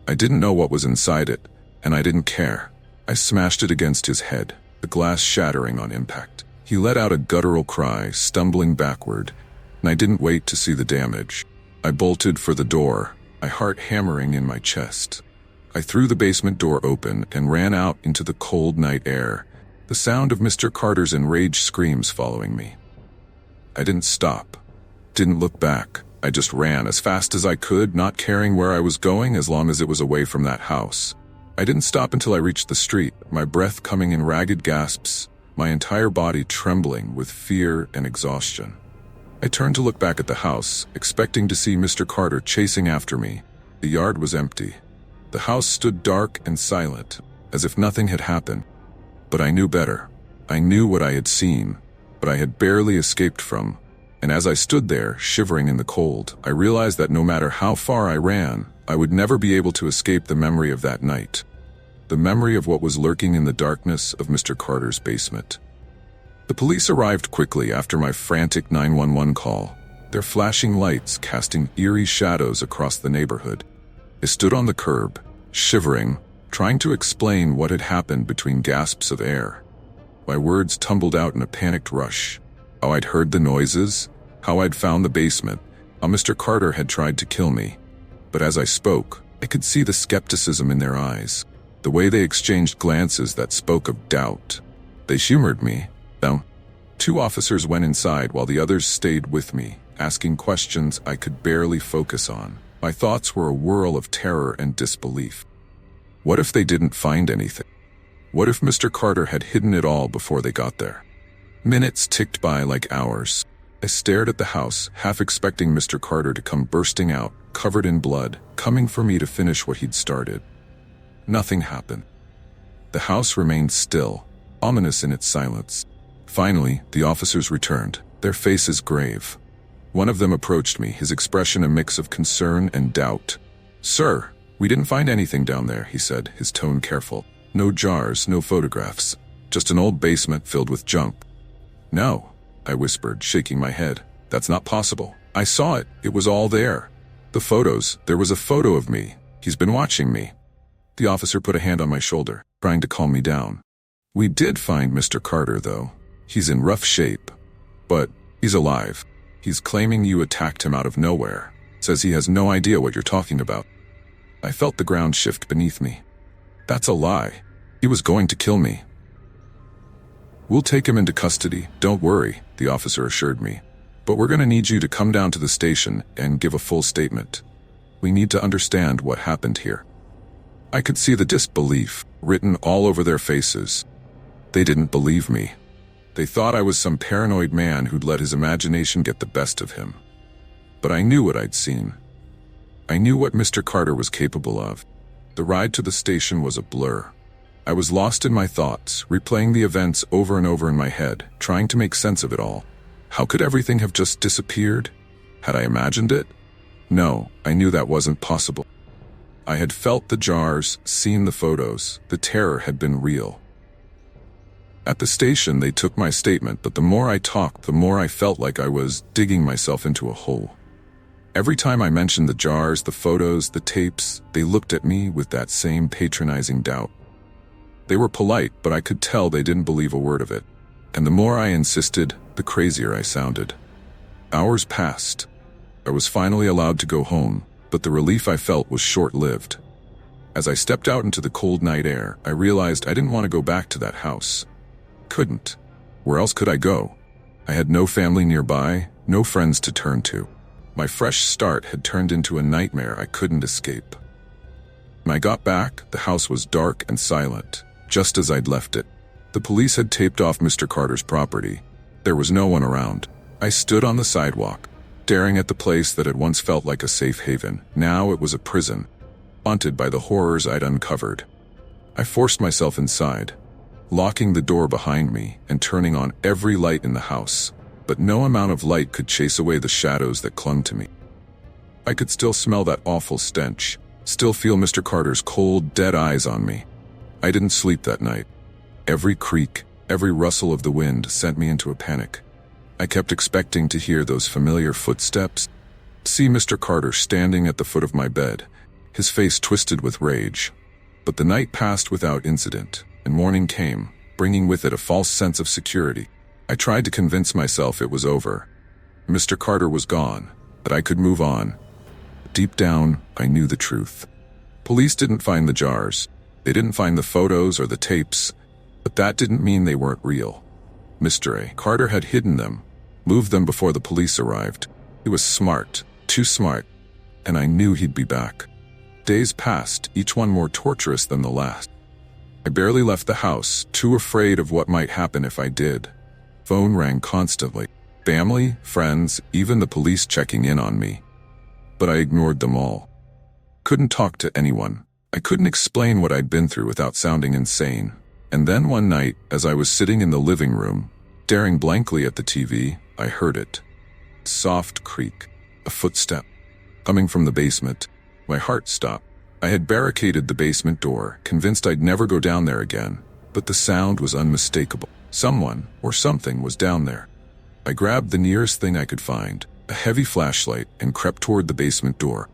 I didn't know what was inside it, and I didn't care. I smashed it against his head, the glass shattering on impact. He let out a guttural cry, stumbling backward, and I didn't wait to see the damage. I bolted for the door, my heart hammering in my chest. I threw the basement door open and ran out into the cold night air, the sound of Mr. Carter's enraged screams following me. I didn't stop, didn't look back. I just ran as fast as I could, not caring where I was going as long as it was away from that house. I didn't stop until I reached the street, my breath coming in ragged gasps, my entire body trembling with fear and exhaustion. I turned to look back at the house, expecting to see Mr. Carter chasing after me. The yard was empty. The house stood dark and silent, as if nothing had happened. But I knew better. I knew what I had seen, but I had barely escaped from. And as I stood there, shivering in the cold, I realized that no matter how far I ran, I would never be able to escape the memory of that night. The memory of what was lurking in the darkness of Mr. Carter's basement. The police arrived quickly after my frantic 911 call, their flashing lights casting eerie shadows across the neighborhood. I stood on the curb, shivering, trying to explain what had happened between gasps of air. My words tumbled out in a panicked rush. How I'd heard the noises, how I'd found the basement, how Mr. Carter had tried to kill me. But as I spoke, I could see the skepticism in their eyes, the way they exchanged glances that spoke of doubt. They humored me, though. 2 officers went inside while the others stayed with me, asking questions I could barely focus on. My thoughts were a whirl of terror and disbelief. What if they didn't find anything? What if Mr. Carter had hidden it all before they got there? Minutes ticked by like hours. I stared at the house, half expecting Mr. Carter to come bursting out, covered in blood, coming for me to finish what he'd started. Nothing happened. The house remained still, ominous in its silence. Finally, the officers returned, their faces grave. One of them approached me, his expression a mix of concern and doubt. "Sir, we didn't find anything down there," he said, his tone careful. "No jars, no photographs, just an old basement filled with junk." "No," I whispered, shaking my head. "That's not possible. I saw it. It was all there. The photos, there was a photo of me. He's been watching me." The officer put a hand on my shoulder, trying to calm me down. "We did find Mr. Carter, though. He's in rough shape. But he's alive. He's claiming you attacked him out of nowhere. Says he has no idea what you're talking about." I felt the ground shift beneath me. "That's a lie. He was going to kill me." "We'll take him into custody, don't worry," the officer assured me. "But we're going to need you to come down to the station and give a full statement. We need to understand what happened here." I could see the disbelief written all over their faces. They didn't believe me. They thought I was some paranoid man who'd let his imagination get the best of him. But I knew what I'd seen. I knew what Mr. Carter was capable of. The ride to the station was a blur. I was lost in my thoughts, replaying the events over and over in my head, trying to make sense of it all. How could everything have just disappeared? Had I imagined it? No, I knew that wasn't possible. I had felt the jars, seen the photos. The terror had been real. At the station, they took my statement, but the more I talked, the more I felt like I was digging myself into a hole. Every time I mentioned the jars, the photos, the tapes, they looked at me with that same patronizing doubt. They were polite, but I could tell they didn't believe a word of it. And the more I insisted, the crazier I sounded. Hours passed. I was finally allowed to go home, but the relief I felt was short-lived. As I stepped out into the cold night air, I realized I didn't want to go back to that house. Couldn't. Where else could I go? I had no family nearby, no friends to turn to. My fresh start had turned into a nightmare I couldn't escape. When I got back, the house was dark and silent, just as I'd left it. The police had taped off Mr. Carter's property. There was no one around. I stood on the sidewalk, staring at the place that had once felt like a safe haven. Now it was a prison, haunted by the horrors I'd uncovered. I forced myself inside, locking the door behind me and turning on every light in the house. But no amount of light could chase away the shadows that clung to me. I could still smell that awful stench, still feel Mr. Carter's cold, dead eyes on me. I didn't sleep that night. Every creak, every rustle of the wind sent me into a panic. I kept expecting to hear those familiar footsteps, see Mr. Carter standing at the foot of my bed, his face twisted with rage. But the night passed without incident, and morning came, bringing with it a false sense of security. I tried to convince myself it was over. Mr. Carter was gone, that I could move on. Deep down, I knew the truth. Police didn't find the jars. They didn't find the photos or the tapes, but that didn't mean they weren't real. Mr. A. Carter had hidden them, moved them before the police arrived. He was smart, too smart, and I knew he'd be back. Days passed, each one more torturous than the last. I barely left the house, too afraid of what might happen if I did. Phone rang constantly. Family, friends, even the police checking in on me. But I ignored them all. Couldn't talk to anyone. I couldn't explain what I'd been through without sounding insane. And then one night, as I was sitting in the living room, staring blankly at the TV, I heard it. Soft creak. A footstep. Coming from the basement. My heart stopped. I had barricaded the basement door, convinced I'd never go down there again. But the sound was unmistakable. Someone, or something, was down there. I grabbed the nearest thing I could find, a heavy flashlight, and crept toward the basement door.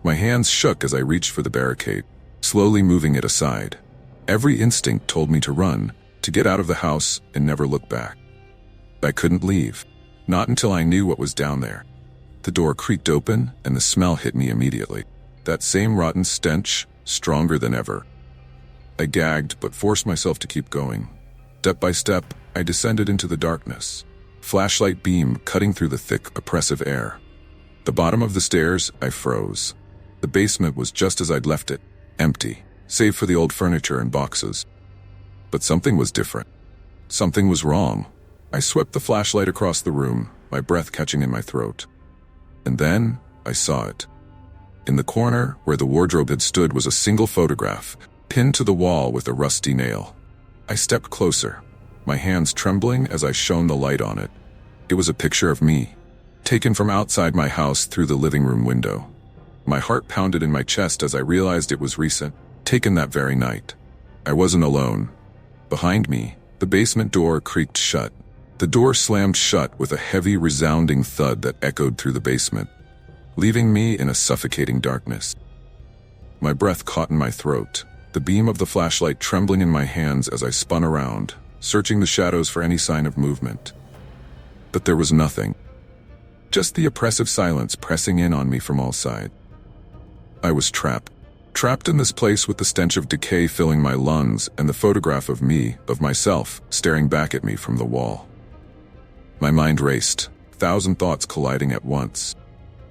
My hands shook as I reached for the barricade, slowly moving it aside. Every instinct told me to run, to get out of the house and never look back. I couldn't leave, not until I knew what was down there. The door creaked open and the smell hit me immediately. That same rotten stench, stronger than ever. I gagged but forced myself to keep going. Step by step, I descended into the darkness. Flashlight beam cutting through the thick, oppressive air. The bottom of the stairs, I froze. The basement was just as I'd left it, empty, save for the old furniture and boxes. But something was different. Something was wrong. I swept the flashlight across the room, my breath catching in my throat. And then, I saw it. In the corner, where the wardrobe had stood, was a single photograph, pinned to the wall with a rusty nail. I stepped closer, my hands trembling as I shone the light on it. It was a picture of me, taken from outside my house through the living room window. My heart pounded in my chest as I realized it was recent, taken that very night. I wasn't alone. Behind me, the basement door creaked shut. The door slammed shut with a heavy, resounding thud that echoed through the basement, leaving me in a suffocating darkness. My breath caught in my throat, the beam of the flashlight trembling in my hands as I spun around, searching the shadows for any sign of movement. But there was nothing. Just the oppressive silence pressing in on me from all sides. I was trapped in this place with the stench of decay filling my lungs and the photograph of me, of myself, staring back at me from the wall. My mind raced, 1,000 thoughts colliding at once.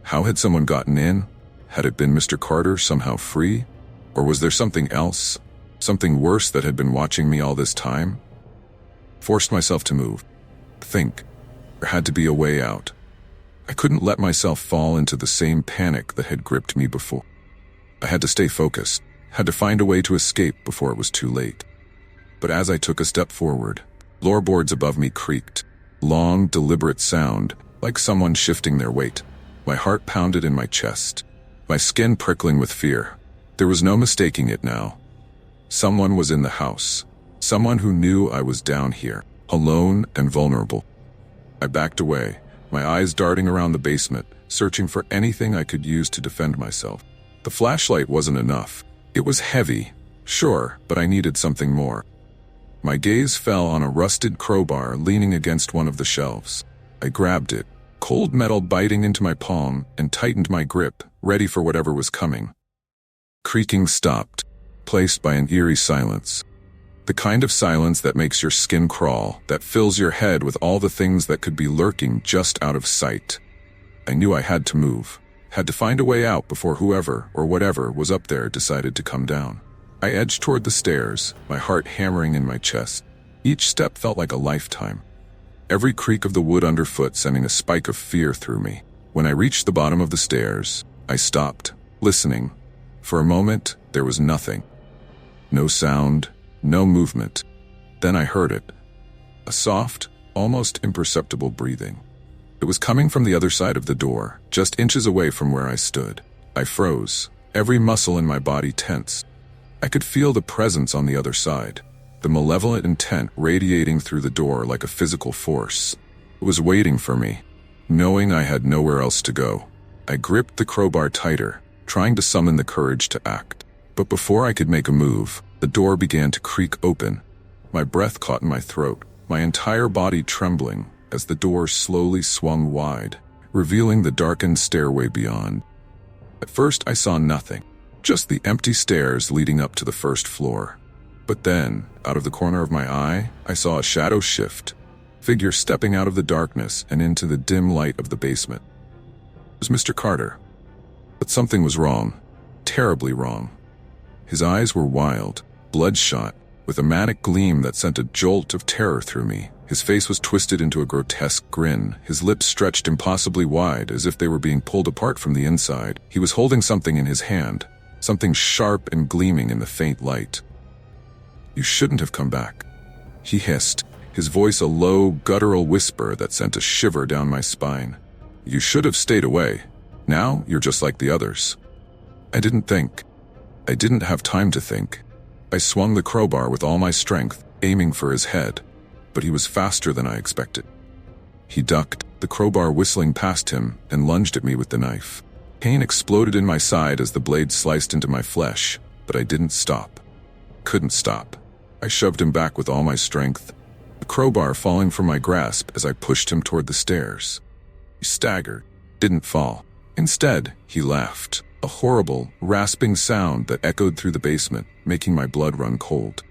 How had someone gotten in? Had it been Mr. Carter somehow free? Or was there something else? Something worse that had been watching me all this time? Forced myself to move. Think. There had to be a way out. I couldn't let myself fall into the same panic that had gripped me before. I had to stay focused, had to find a way to escape before it was too late. But as I took a step forward, floorboards above me creaked. Long, deliberate sound, like someone shifting their weight. My heart pounded in my chest, my skin prickling with fear. There was no mistaking it now. Someone was in the house. Someone who knew I was down here, alone and vulnerable. I backed away, my eyes darting around the basement, searching for anything I could use to defend myself. The flashlight wasn't enough. It was heavy, sure, but I needed something more. My gaze fell on a rusted crowbar leaning against one of the shelves. I grabbed it, cold metal biting into my palm, and tightened my grip, ready for whatever was coming. Creaking stopped, placed by an eerie silence. The kind of silence that makes your skin crawl, that fills your head with all the things that could be lurking just out of sight. I knew I had to move, had to find a way out before whoever or whatever was up there decided to come down. I edged toward the stairs, my heart hammering in my chest. Each step felt like a lifetime. Every creak of the wood underfoot sending a spike of fear through me. When I reached the bottom of the stairs, I stopped, listening. For a moment, there was nothing. No sound, no movement. Then I heard it. A soft, almost imperceptible breathing. It was coming from the other side of the door, just inches away from where I stood. I froze, every muscle in my body tense. I could feel the presence on the other side, the malevolent intent radiating through the door like a physical force. It was waiting for me, knowing I had nowhere else to go. I gripped the crowbar tighter, trying to summon the courage to act. But before I could make a move, the door began to creak open. My breath caught in my throat, my entire body trembling as the door slowly swung wide, revealing the darkened stairway beyond. At first I saw nothing, just the empty stairs leading up to the first floor. But then, out of the corner of my eye, I saw a shadow shift, figure stepping out of the darkness and into the dim light of the basement. It was Mr. Carter. But something was wrong, terribly wrong. His eyes were wild, bloodshot, with a manic gleam that sent a jolt of terror through me. His face was twisted into a grotesque grin, his lips stretched impossibly wide as if they were being pulled apart from the inside. He was holding something in his hand, something sharp and gleaming in the faint light. "You shouldn't have come back," he hissed, his voice a low, guttural whisper that sent a shiver down my spine. "You should have stayed away. Now you're just like the others." I didn't think. I didn't have time to think. I swung the crowbar with all my strength, aiming for his head, but he was faster than I expected. He ducked, the crowbar whistling past him, and lunged at me with the knife. Pain exploded in my side as the blade sliced into my flesh, but I didn't stop. Couldn't stop. I shoved him back with all my strength, the crowbar falling from my grasp as I pushed him toward the stairs. He staggered, didn't fall. Instead, he laughed, a horrible, rasping sound that echoed through the basement, making my blood run cold.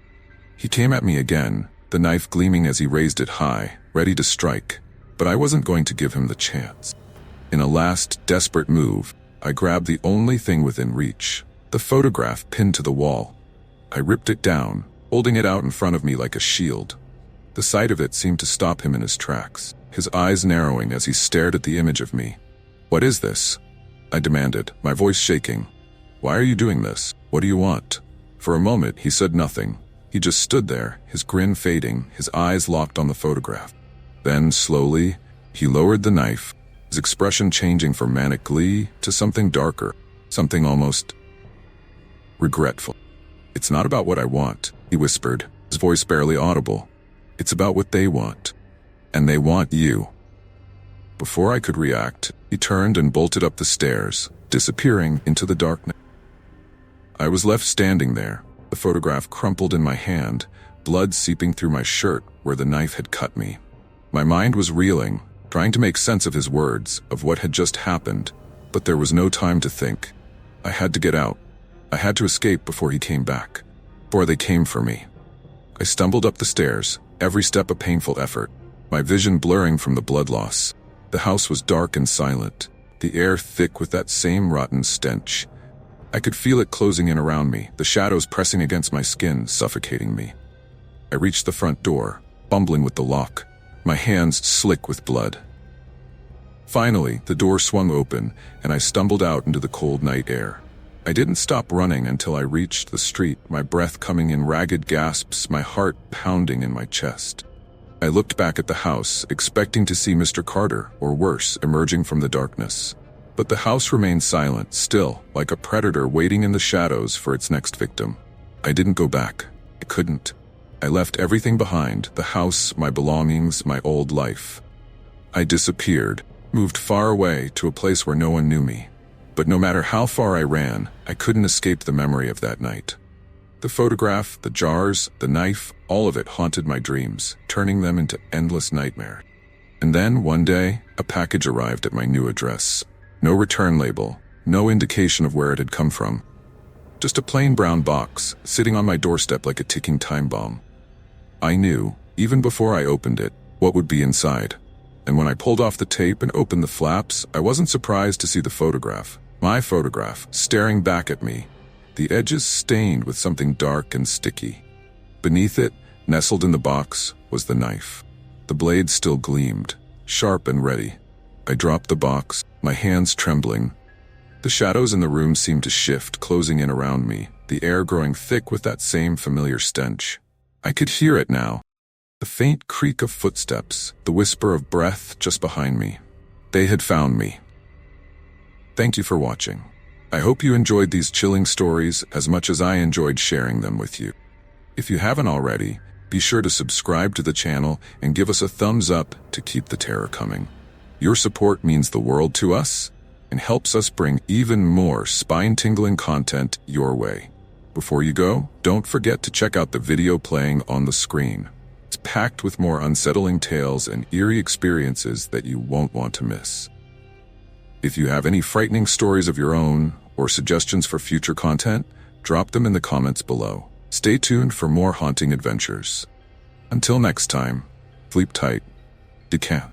He came at me again, the knife gleaming as he raised it high, ready to strike, but I wasn't going to give him the chance. In a last, desperate move, I grabbed the only thing within reach, the photograph pinned to the wall. I ripped it down, holding it out in front of me like a shield. The sight of it seemed to stop him in his tracks, his eyes narrowing as he stared at the image of me. "What is this?" I demanded, my voice shaking. "Why are you doing this? What do you want?" For a moment, he said nothing. He just stood there, his grin fading, his eyes locked on the photograph. Then, slowly, he lowered the knife, his expression changing from manic glee to something darker, something almost regretful. "It's not about what I want," he whispered, his voice barely audible. "It's about what they want. And they want you." Before I could react, he turned and bolted up the stairs, disappearing into the darkness. I was left standing there, the photograph crumpled in my hand, blood seeping through my shirt where the knife had cut me. My mind was reeling, trying to make sense of his words, of what had just happened, but there was no time to think. I had to get out. I had to escape before he came back, before they came for me. I stumbled up the stairs, every step a painful effort, my vision blurring from the blood loss. The house was dark and silent, the air thick with that same rotten stench. I could feel it closing in around me, the shadows pressing against my skin, suffocating me. I reached the front door, fumbling with the lock, my hands slick with blood. Finally, the door swung open, and I stumbled out into the cold night air. I didn't stop running until I reached the street, my breath coming in ragged gasps, my heart pounding in my chest. I looked back at the house, expecting to see Mr. Carter, or worse, emerging from the darkness. But the house remained silent, still, like a predator waiting in the shadows for its next victim. I didn't go back. I couldn't. I left everything behind, the house, my belongings, my old life. I disappeared, moved far away to a place where no one knew me. But no matter how far I ran, I couldn't escape the memory of that night. The photograph, the jars, the knife, all of it haunted my dreams, turning them into endless nightmares. And then, one day, a package arrived at my new address. No return label, no indication of where it had come from. Just a plain brown box, sitting on my doorstep like a ticking time bomb. I knew, even before I opened it, what would be inside. And when I pulled off the tape and opened the flaps, I wasn't surprised to see the photograph, my photograph, staring back at me, the edges stained with something dark and sticky. Beneath it, nestled in the box, was the knife. The blade still gleamed, sharp and ready. I dropped the box, my hands trembling. The shadows in the room seemed to shift, closing in around me, the air growing thick with that same familiar stench. I could hear it now. The faint creak of footsteps, the whisper of breath just behind me. They had found me. Thank you for watching. I hope you enjoyed these chilling stories as much as I enjoyed sharing them with you. If you haven't already, be sure to subscribe to the channel and give us a thumbs up to keep the terror coming. Your support means the world to us, and helps us bring even more spine-tingling content your way. Before you go, don't forget to check out the video playing on the screen. It's packed with more unsettling tales and eerie experiences that you won't want to miss. If you have any frightening stories of your own or suggestions for future content, drop them in the comments below. Stay tuned for more haunting adventures. Until next time, sleep tight. Decant.